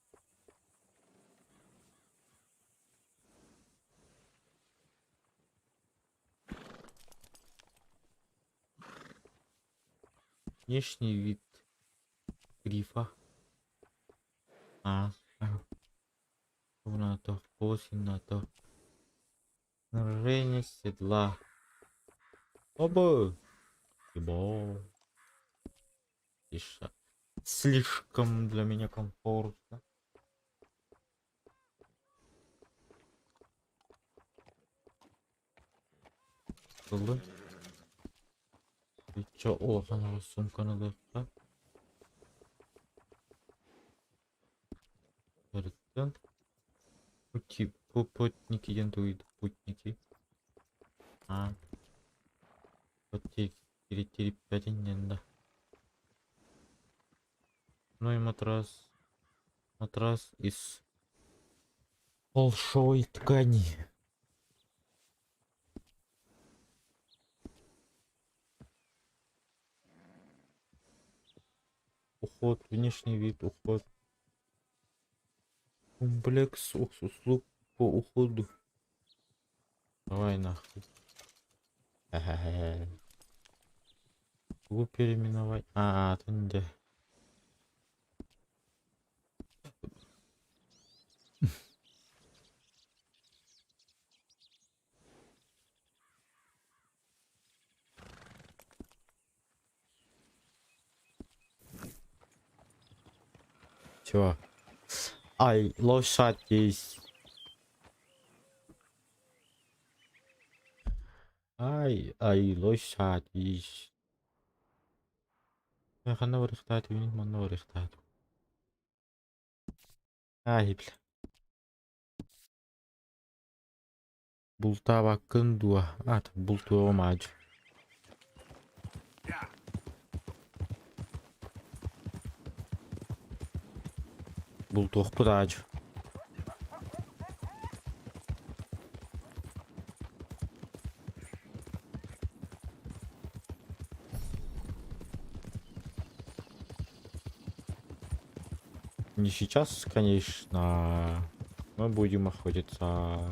A: Внешний вид грифа. На то, осень на то. Снаряжение седла. Оба. Ибо. Тише. Слишком для меня комфортно. Было. И чё? О, заново сумка надо. Да? Путники, янтуид, путники. Путники, 5 да. Ну и матрас. Матрас из холщовой ткани. Уход, внешний вид, уход. Комплекс услуг по уходу. Давай нахуй. Его переименовать. Это не да. Чё? Ай, лошадь есть. Ай, лошадь есть. Я хана вырыхтать, винить мана вырыхтать. Ай, бля. Бултава кындуа. Бултуа мадж. Бултух пудадж. Не сейчас, конечно, мы будем охотиться.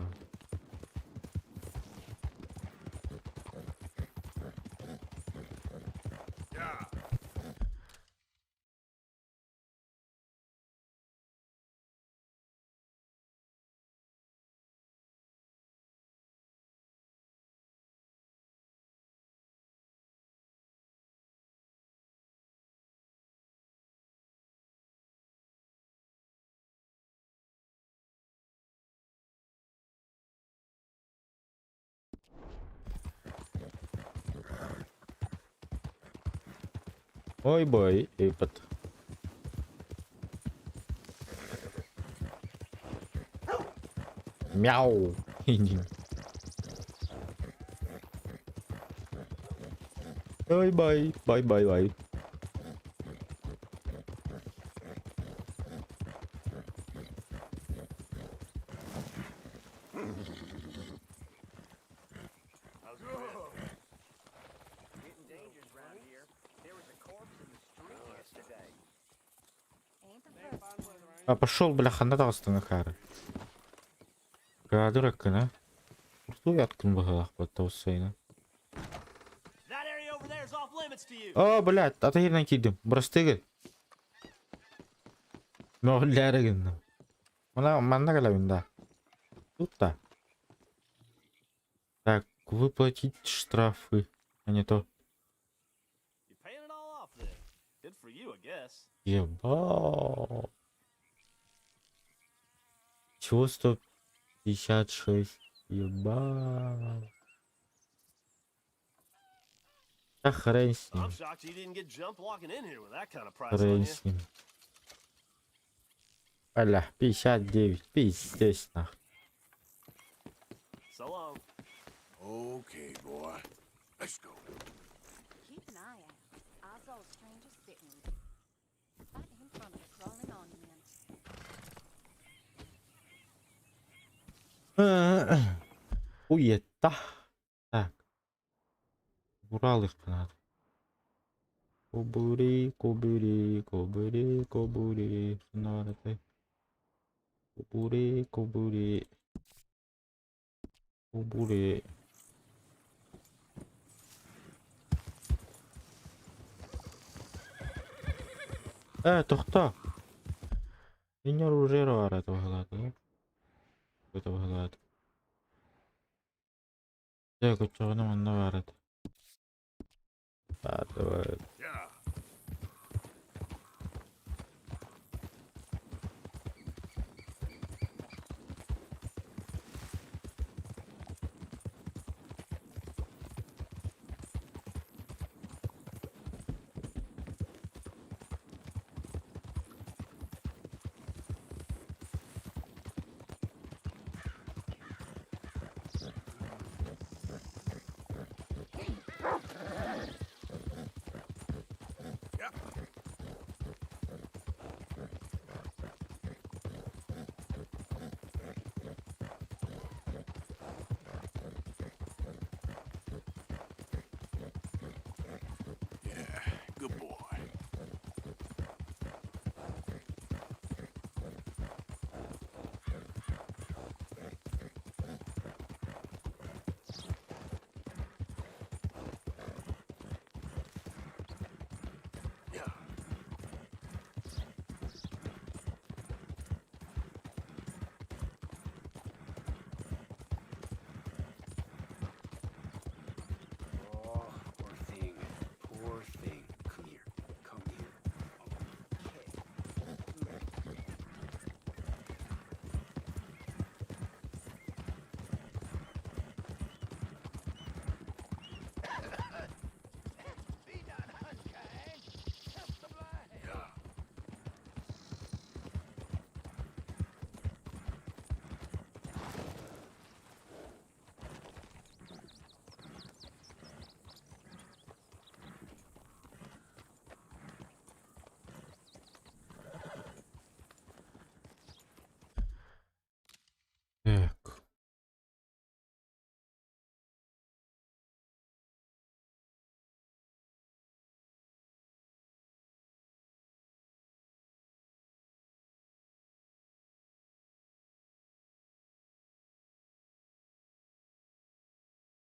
A: Ой, бой, эпот. Мяу. Ой, бай. Пошел, бляха, на толстый нахар. Дурак, на. Что я открыл багах под толстейна? О, блядь, отойди кидим. Брастыгы. Но лярыгын. Мана галавин, да. Тут-то. Так, Выплатить штрафы, а не то.
G: You're paying it all off then. Good for you, I guess.
A: Еба. Чего 156? Еба. Да хрен с ним.
G: I'm shocked you didn't get jumped walking in here with that kind of price on
A: Хрен
G: you.
A: с ним. Аля, 59. Пиздец нахуй.
G: So long.
B: Okay, boy. Let's go.
F: Keep an eye out. I saw a stranger sitting right in front of a crawling monument.
A: Хуета. Так. Урал их надо. Кобури, кобури, кобури, кобури. Надо ты. Кобури, кобури. Кобури. Тохта. Меня оружие var этого глада. Этого глада. Так, у чего нам наварит? Давай.
B: Yeah. Good boy. Yeah.
G: Oh, poor thing. Poor thing. Come here. Come here.
A: Так.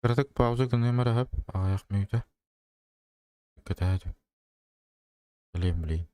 A: Кырдык пауза гынымыр хап. Аяк мүйдө. Кетеді. Білем.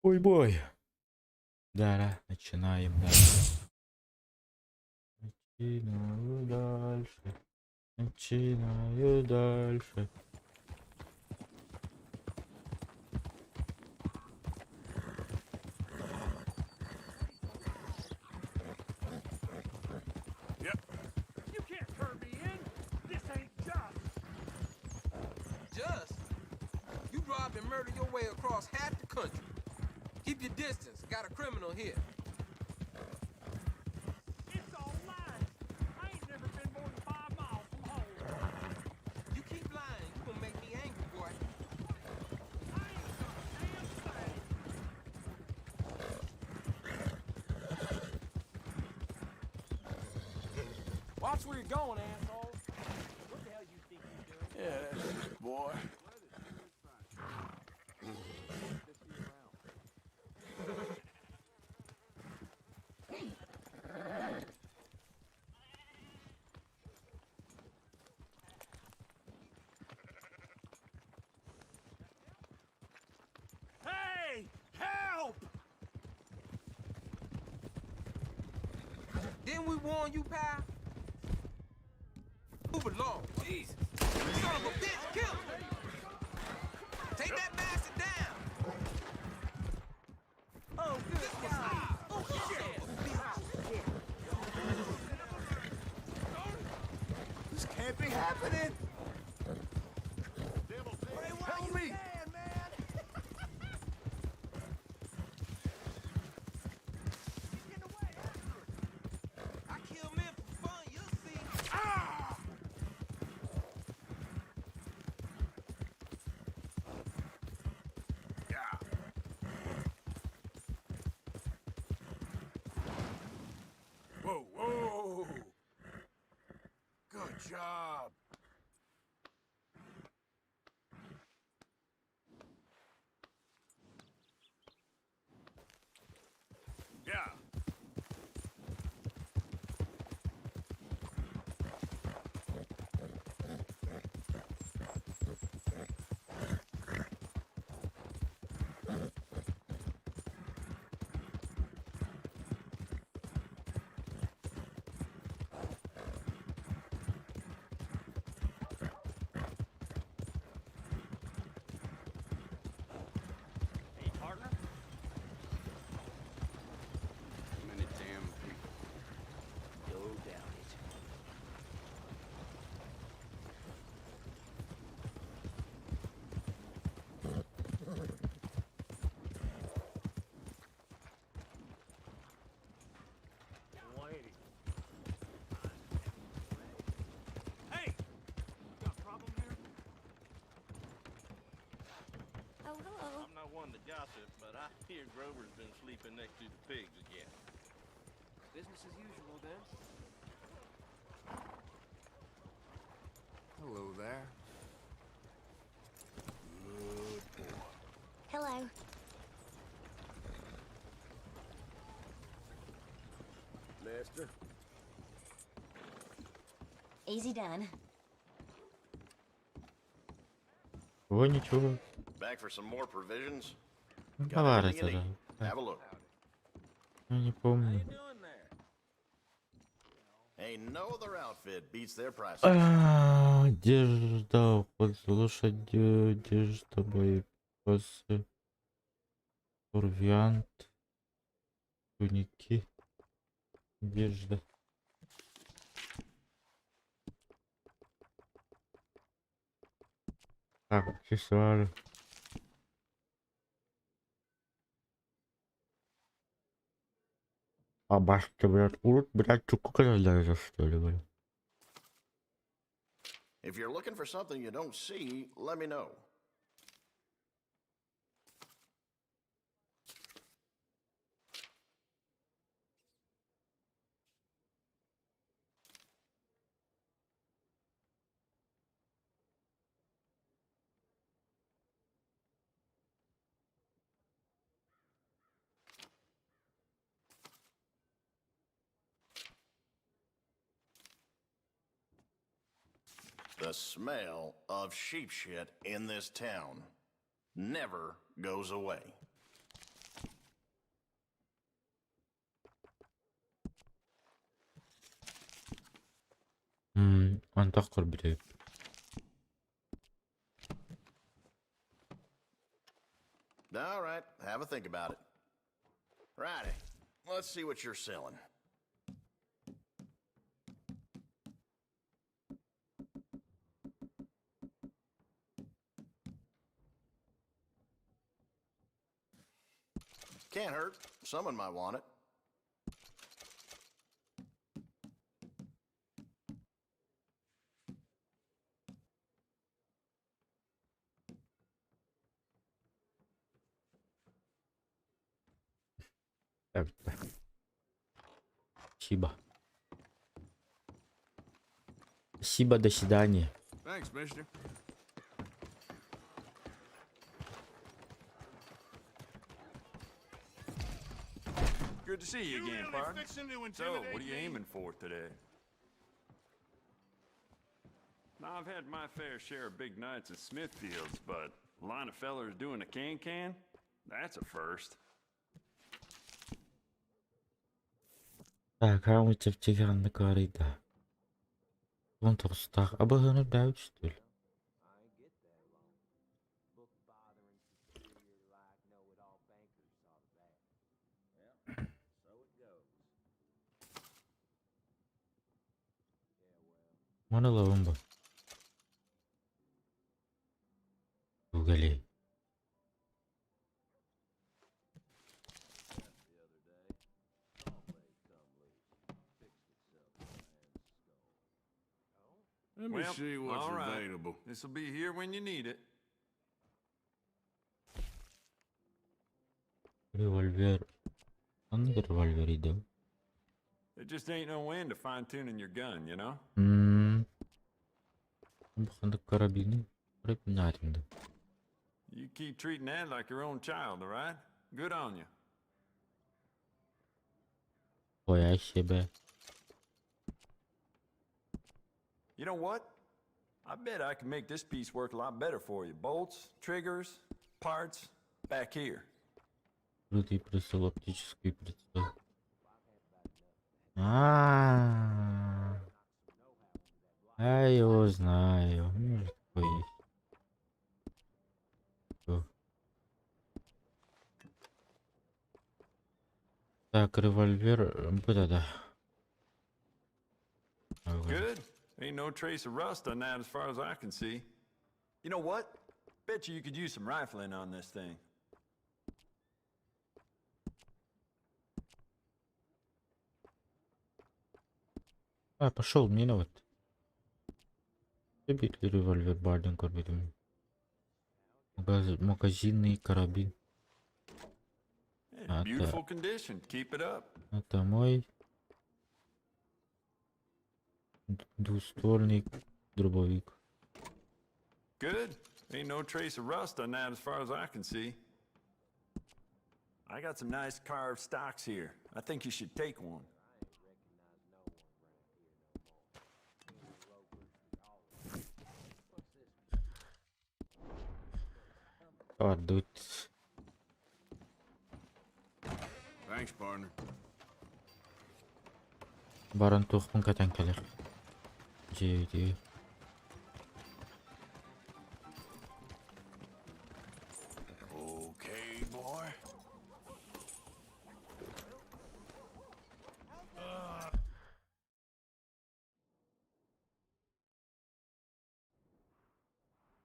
A: Ой-бой. Да, начинаем дальше. Начинаю дальше. Начинаю дальше.
G: You can't turn me in. This ain't just.
E: Just? You robbed and murdered your way across half the country. Keep your distance. Got a criminal here.
G: It's all lies. I ain't never been more than 5 miles from home.
E: You keep lying, you gonna make me angry, boy.
G: I ain't got a damn thing.
C: Watch where you're going, asshole.
G: What the hell you think you're doing?
B: Yeah, that's it, boy.
G: Hey! Help!
E: Didn't we warn you, pal? Move along. Jesus. Son of a bitch, kill him. Take that bastard down. Oh, good God. Oh, shit.
B: This can't be happening. Help me!
E: I kill men for fun, you'll see.
B: Ah! Yeah. Whoa, whoa! Good job. Yeah.
H: Hey, partner.
C: Too many damn people.
H: Go down it. Hey! Got a problem here?
F: Oh, hello.
J: I'm not one to gossip, but I hear Grover's been sleeping next to the pigs again.
C: Business as usual, then.
B: Hello there. Good boy.
F: Hello.
B: Master.
F: Easy done.
A: Ой, ничего.
J: Back for some more provisions?
A: Товары
J: everything you
A: это
J: need. Have a look.
A: Я не
E: How
A: помню.
E: you doing there?
J: Ain't no other outfit beats their prices.
A: Одежда, уход за лошадью, одежда, боеприпасы, провиант, туники, одежда. Так, аксессуары. А башка, блядь, урод, блядь, сколько залезешь, что ли, блядь?
J: If you're looking for something you don't see, let me know. The smell of sheep shit in this town never goes away.
A: таққыр білеп.
K: All right, have a think about it. Righty, let's see what you're selling. Can't hurt. Someone might want it.
A: Спасибо. Спасибо, до свидания.
B: Thanks, mister.
G: Good to see you again, partner. So, what are you aiming for today? Now, I've had my fair share of big nights at Smithfield's, but a line of fellers doing a can-can? That's a first.
A: Так, мы чекаем на корида. Вон толстах. Обогнуть дают, что ли? Mana lawan bu? Google.
B: Let me see what's
G: all right.
B: available.
G: This'll be here when you need it.
A: Revolver. Hangi revolveriydi?
G: There just ain't no end to fine-tuning your gun, you know?
A: Bu sandık karabini. Karabini atımdı.
G: You keep treating that like your own child, all right? Good on you.
A: Bayağı şey be.
G: You know what? I bet I can make this piece work a lot better for you. Bolts, triggers, parts, back here.
A: Крутый прицел, оптический прицел. Я его знаю. Может, такой есть. Так, револьвер. Вот это.
G: Good. Ain't no trace of rust on that as far as I can see. You know what? Bet you could use some rifling on this thing.
A: Пошел, мне на вот. Любит ли револьвер Барден корбитом? Магазинный карабин.
G: Beautiful condition. Keep it up.
A: Это мой двуствольный дробовик.
G: Good. Ain't no trace of rust on that as far as I can see. I got some nice carved stocks here. I think you should take one.
A: Отдуть.
B: Thanks, partner.
A: Баран тухмун катанкалар. Жейди.
B: Okay, boy.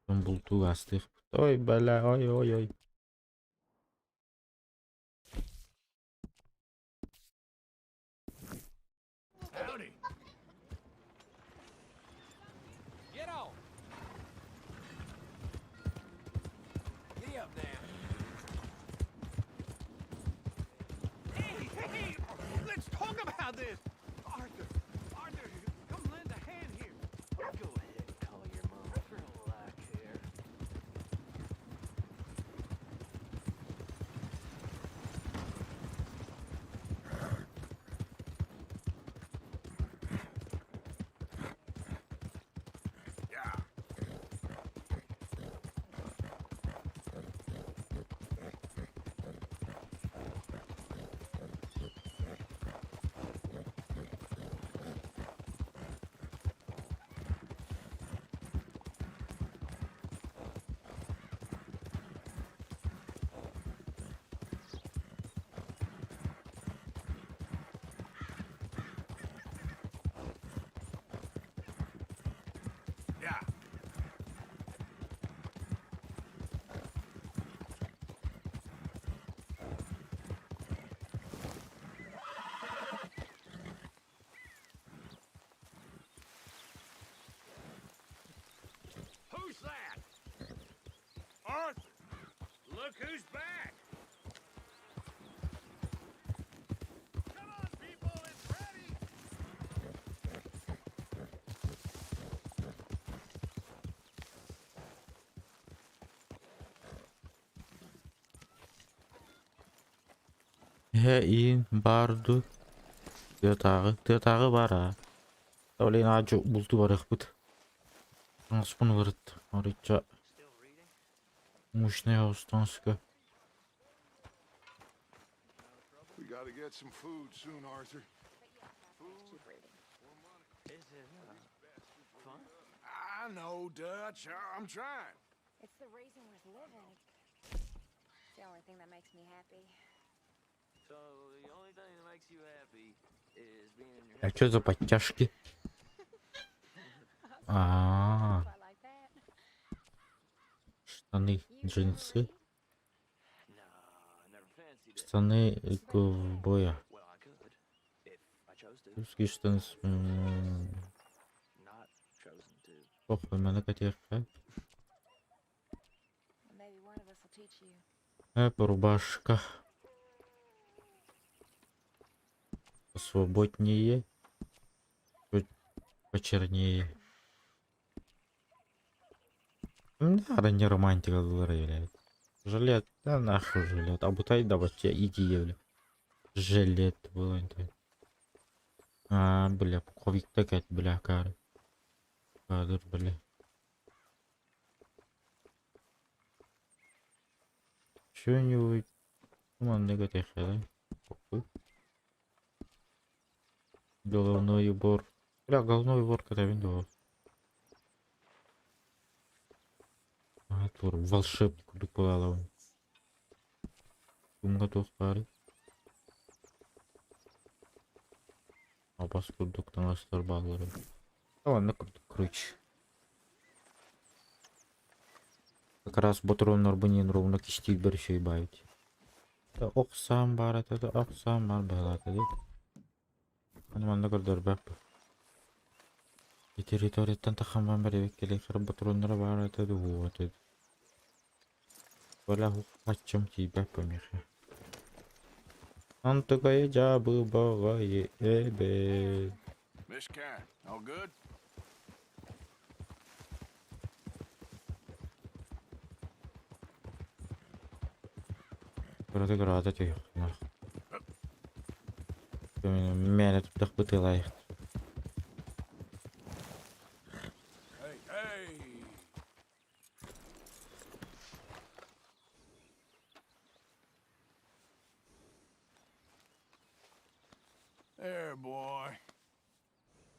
A: Булту астых. Ой, бля, ой.
B: Howdy.
C: Get on. Get up now.
H: Hey, let's talk about this. Arthur, come lend a hand here.
C: Go ahead and call your mom for a luck here.
B: Look who's back! Come on, people, it's ready!
A: in bardu. Tıtağı var ha. Öyle acı buldu var akbıt. Nasıl bunu varıt? Arıca. Muşne hostanska.
D: We gotta get some food soon, Arthur.
B: I know, Dutch. I'm trying.
F: It's the reason worth living. It's the only thing that makes me happy.
C: So the only thing that makes you happy is being in your
A: А что за подтяжки? А, штаны, джинсы, штаны ковбоя. Русские штаны с... Похуй, мене котирка. Рубашка. Посвободнее. Чуть почернее. Да, не романтика является. Жилет, да нахуй жилет. Обутай, давай, иди, явля. Жилет было. А, бля, пуховик такая, бля, кары. Кадр, бля. Что-нибудь. Командный готовка, да? Похуй. Головной убор. Бля, головной убор, когда видел. Тур волшебник прикладывал. Готов парить. А паскудок на нас торбалары. А ладно, круче. Как раз батрон нарбанин ровно кистиль бершей бають. Да оксам бар это, да оксам бар байлат это. Анманда көрдөр бап. И территориядан тахаман беребек келе кыр батроннары бар это, да вот это. Voilà, почем тебя помехи. Антугая джабы багае эбе.
B: Mishka, all good?
A: Burada grada diyor. Mene tutaq bıtılayıq.
B: Hey, hey! There, boy.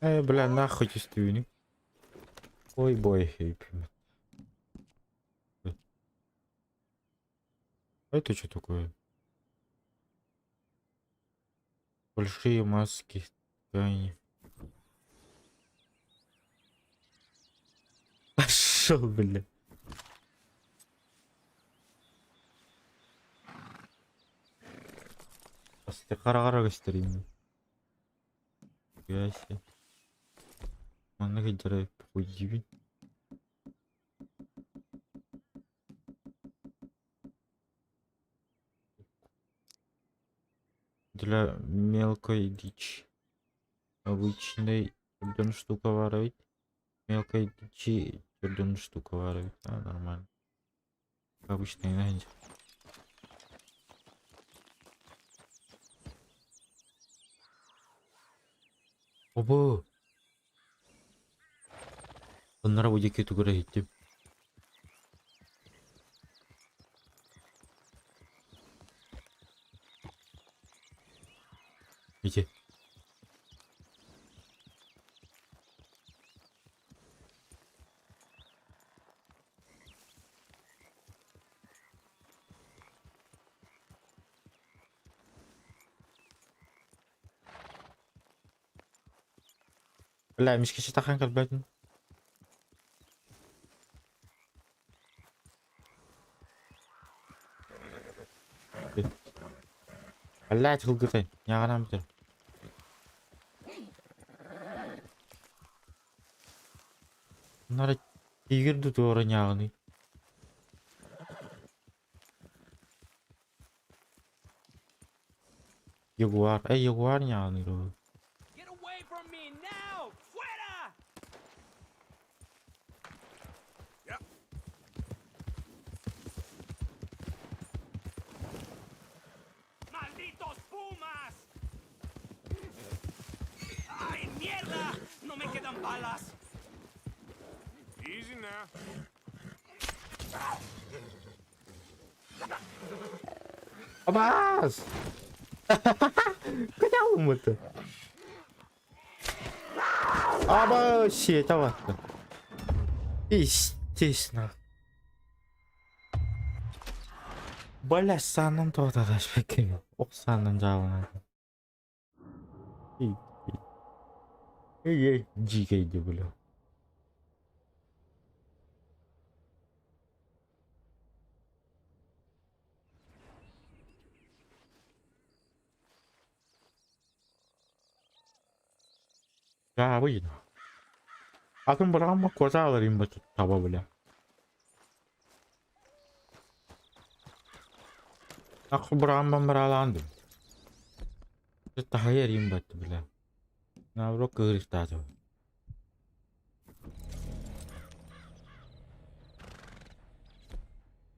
A: Бля, нахуй чистюни. Ой, бой, хейп. Это что такое? Большие маски ткани. Пошел, бля. Просто қара стрим. Яси. Мана гидре похуй. Для мелкой дичи. Обычной чердон штука воровать. Мелкой дичи чердон штука воровать. А, нормально. Обычный найдет. Оба. Bunlara bu ceketi göre gittim. İki. لا مش كشي تخان كالباتن لا تخلقتين يا غنام بتر نارا تيجر دو تورا نياغني Ягуар. Ягуар няма rồi.
C: Get away from me now! Fuera!
B: Yep.
C: ¡Malditos pumas! ¡Ay, mierda! ¡No me quedan balas!
B: Easy now.
A: Abbas! Куда мы-то? Вообще, давай-то. Естественно. Бля, санын тода да шпеке. Ох, санын жауына. Жигейді, бля. Ya выйду. Akın bırakma koza alayım bu taba bile. Akı bırakma bıralandım. Tahayır yiyeyim battı bile. Navro kırıştı.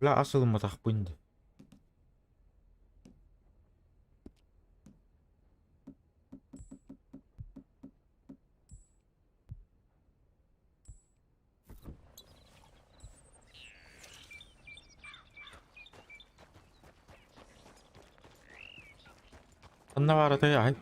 A: Bile asıl mı takpındı. Ne var da ya?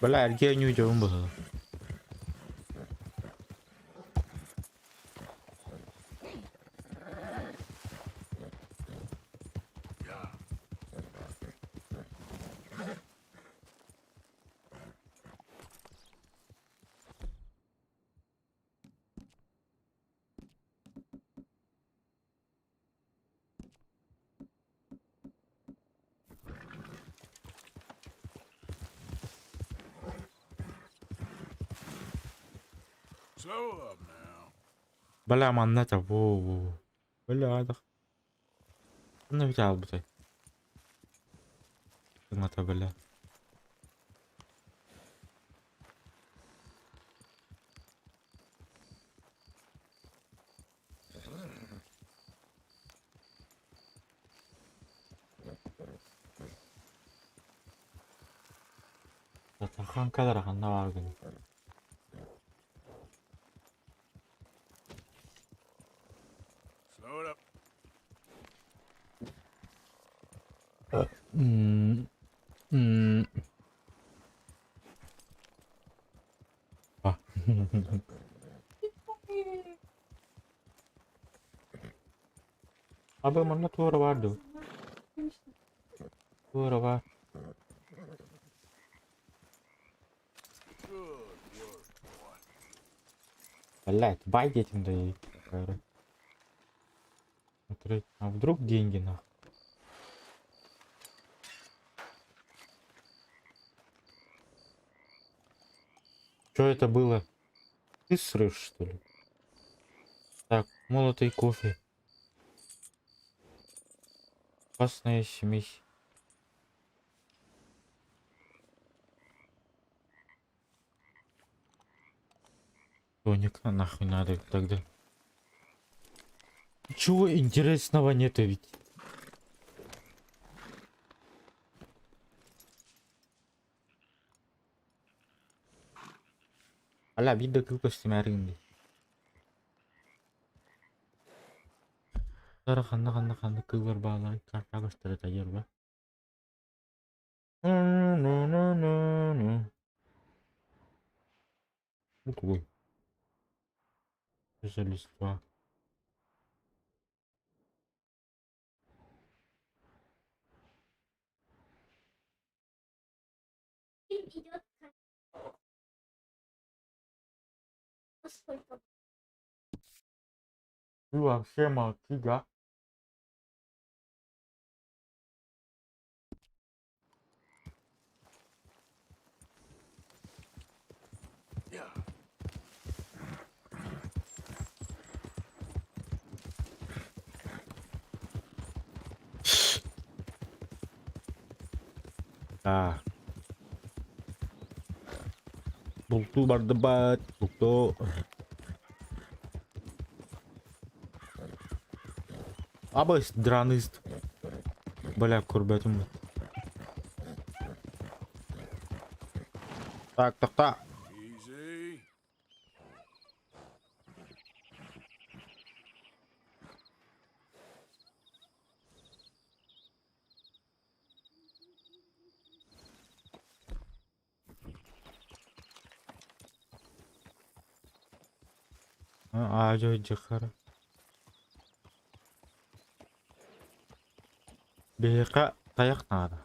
A: Bala erkeğe nyu jauh bu.
B: Slow up now.
A: Bala manna ta bu. Bala da. Ne güzel bu şey. Mata bala. Zaten kadar ne var günü.
B: Slow it up.
A: Ah. Abi mana tuğra vardı. Tuğra var.
B: Good work, boy.
A: Блять, бай детям дай. Смотри, а вдруг деньги на? Что это было? Ты срыв, что ли? Так, молотый кофе. Опасная смесь. Тоник, а нахуй надо тогда? Ничего интересного нету ведь. Alah, bida ke kemarin ni. Tara kanda keluar balai kata aku setelah tajar bah. No. Betul. Spécialiste toi. Ты вообще молчи, да? А. Булту бардабат, булту. Абайс драныст. Бля, курбетим. Так.
B: Easy.
A: Аажо жихара. Бека таяк нада.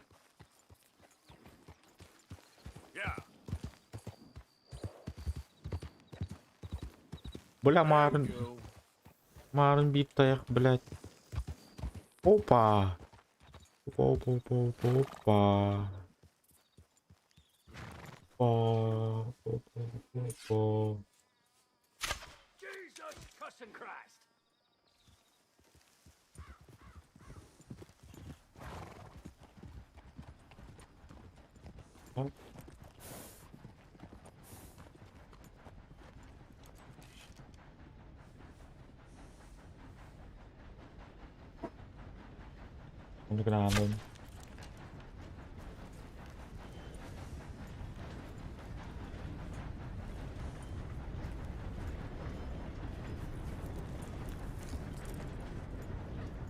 B: Yeah.
A: Бля,
B: There we go.
A: марын бит таяк, блядь. Опа. Опа.
C: Jesus cussing Christ!
A: Không được làm luôn.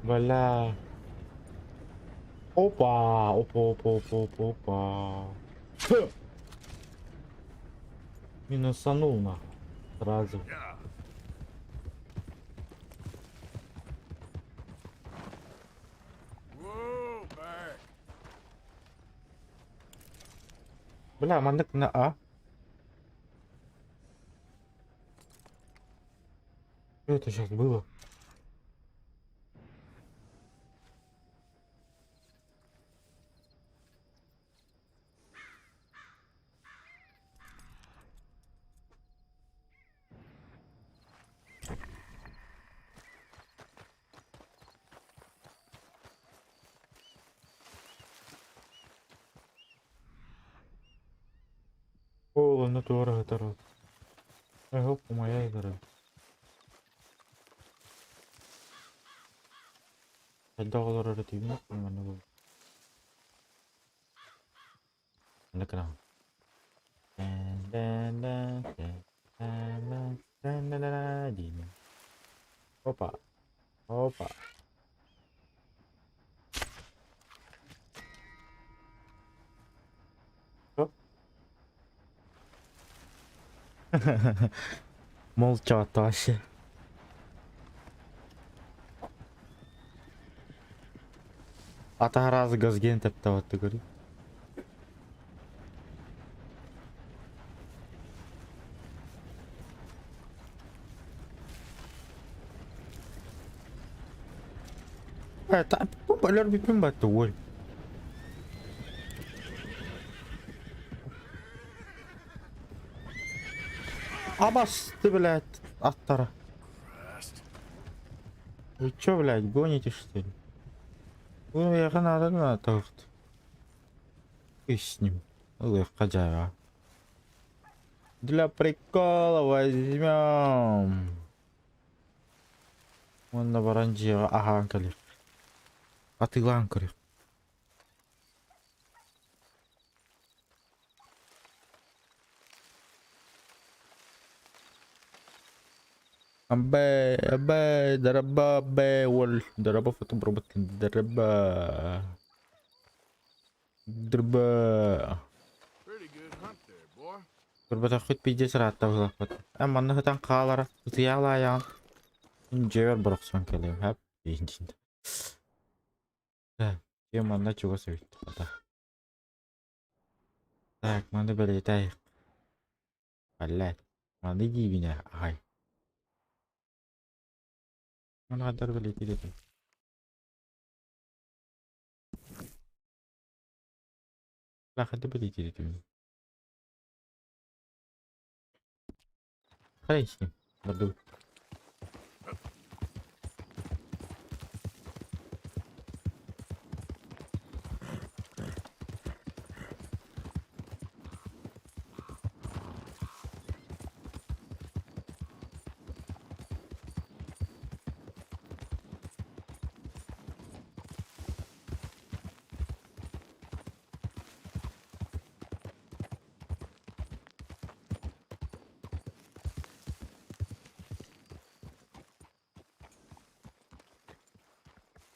A: Vậy là опа. Минусанул на сразу.
B: Yeah. Whoa, back.
A: Бля, мандык на А. Что это сейчас было? О, натура это. Ого, моя игра. Когда олар это тимно, mana bu? Anda kenal. Опа. Что? Молчат вообще. Ата раз газген таптаватты көрейік. Так, попалер бипим бәтті ой. Абасты, блядь, аттара. Вы чё, блядь, гоните, что ли? Вы надо на торт. И с ним. Эх, хозяева. Для прикола возьмем. Он на баранжира. Ага, анкалер. А ты ланкарев. Абе, дараба, бе, вол, дараба, фотобробот, дараба.
B: Pretty good hunt there, boy.
A: Турбата хоть пиздец рад тавлах вот. Манна хатан калара. Зияла ян. Инжевер броксон келем. Хап пиздин. Так, я манна чего совет. Так, манда белетай. Блядь. Манда гибиня. Ай. Mana kadar belli değil. La kadar belli değil. Hayır işte. Berdu.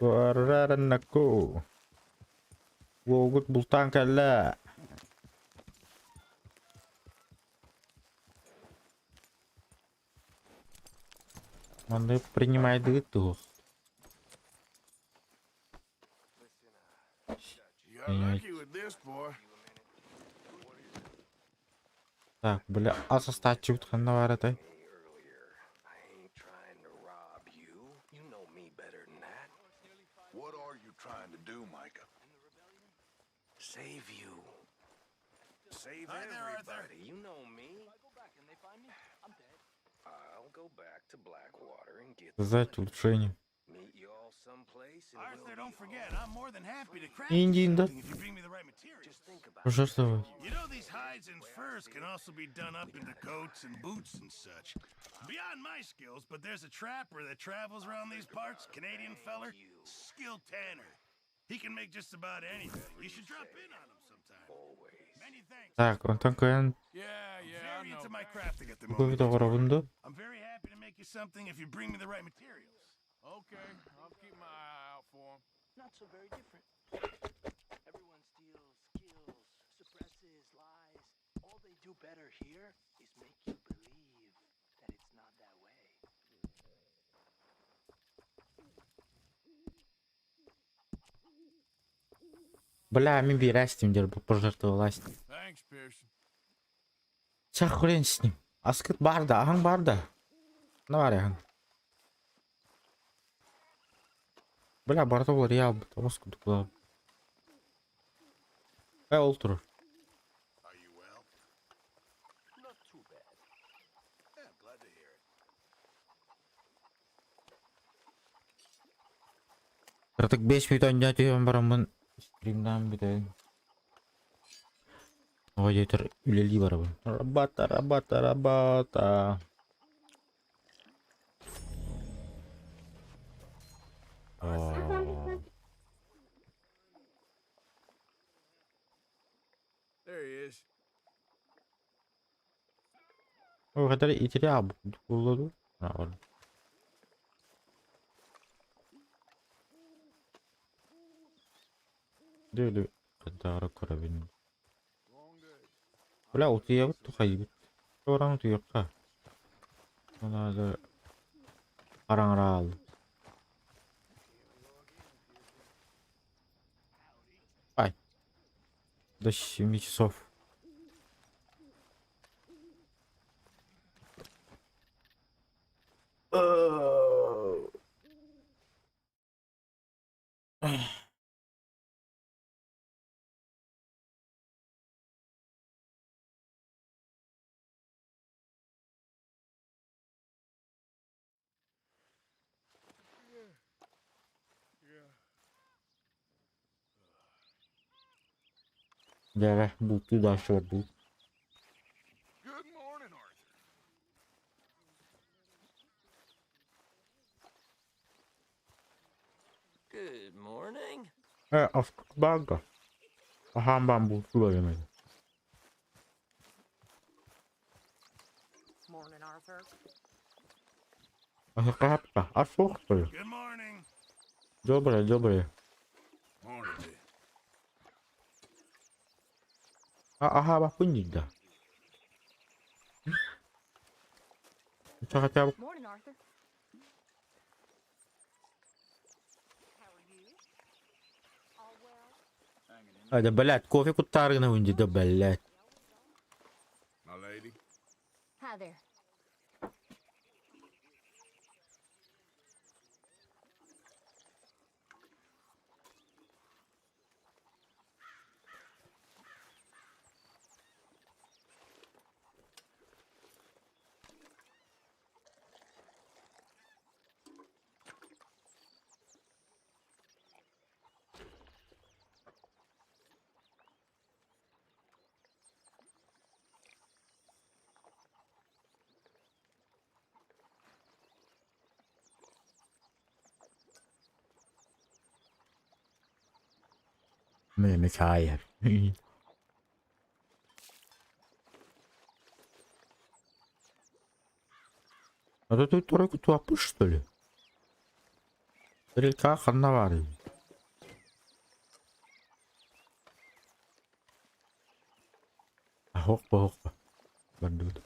A: Suara aku. Wogut bultang kala. Он принимает это. Так, бля, а составчик ханаварата.
B: What are you trying to do, Micah?
C: Save you.
B: Save
C: Hi there,
B: everybody.
C: Arthur. You know me. I'll go back to Blackwater and get
A: Создать улучшение.
C: meet you all someplace.
B: Arthur, don't forget, I'm more than happy to craft
A: Индия, да?
B: something if you bring me the right materials.
C: Just think about
A: Пожертвовать.
B: You know these hides and furs can also be done up into coats and boots and such. Beyond my skills, but there's a trapper that travels around these parts, Canadian feller, skilled tanner. He can make just about anything. You should drop in on him sometime. Many thanks.
A: Так, он такой.
B: Yeah, very into my crafting at the
A: Какой
B: moment.
A: договорунду?
B: I'm very happy to make you something if you bring me the right materials. Okay, I'll keep my eye out for him.
J: Not so very different. Everyone steals, kills, suppresses, lies. All they do better here is make you believe that it's not that way.
A: Бля, ми бирастим дер пожертвовалась.
B: Thanks, Pearson.
A: Ча хрен с ним. Аскыт бар да, ахаң бар да. Не бар ахаң. Бля, барда бол реал бит. Оскут кулап. Ол тур.
B: Are you well?
J: Not too bad.
B: Yeah, I'm glad to hear it.
A: 45 minut oynayacağım baramın. Stream'den bir de. O yeter üleli var bu. Rabata.
B: There he is.
A: O kadar itiri abi. Kullandı. Ne var? Deli kadar karabin. Bля, вот я вот тухай. Orang tuh ya kah? Mana ada orang. Ай. До 7 часов. Ya, butuh dah short bu.
B: Good morning, Arthur.
C: Good morning.
A: Of baga. Aham bambu sudah ya.
F: Morning, Arthur.
A: Apa? Asuk tuh.
B: Good morning.
A: Coba.
B: Morning.
A: Aha, apa pun juga. Cakap.
F: Morning, Arthur. How are you? All well?
A: Ada belat. Kopi kutar na hindi da belat.
B: My lady.
F: Hi there.
A: Мечая. А ты тройку тупишь, что ли? Река Ханнавары. Хопа. Бандут.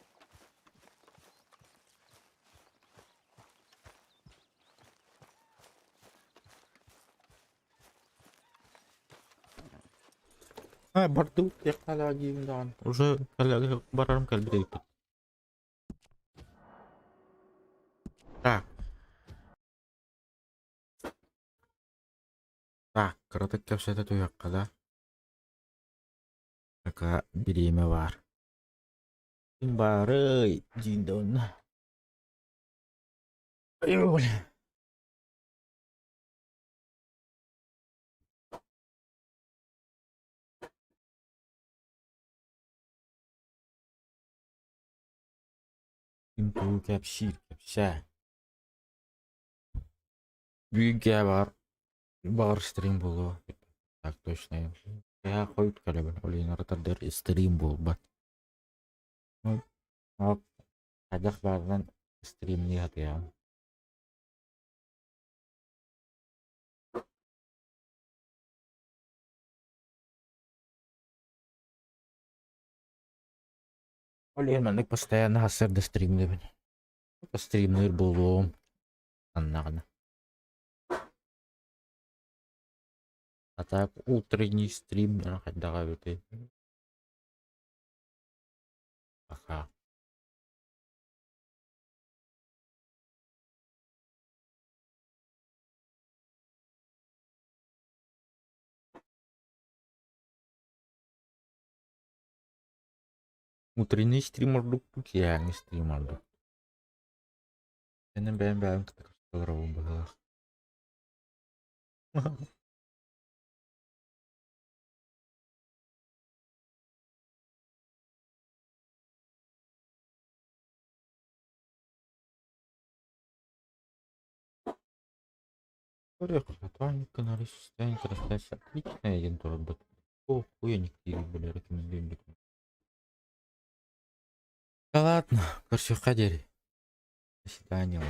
A: Бардут, я коллеги, да. Уже коллеги барам кальбрейт. Так, коротко все это туякка, да? Какая беременна var. Бары, диндон. Юля. Инту капся. Büyüge var стрим было. Так точно. Я ходит коллега. Блин, ретардер стрим был, бат. Ну, а хадах бардан стрим не я. Блин, man постоянно хасер до стримливания. По стримнер было. Аннарна. А так утренний стрим, да, когда ты. Ага. Утренний стример тут я не стример. Я не бэм так здорово было. Платоника на состояние красавица. Отличная один робот. О, хуяники были рекомендуем. Да ладно, все ходили. До свидания.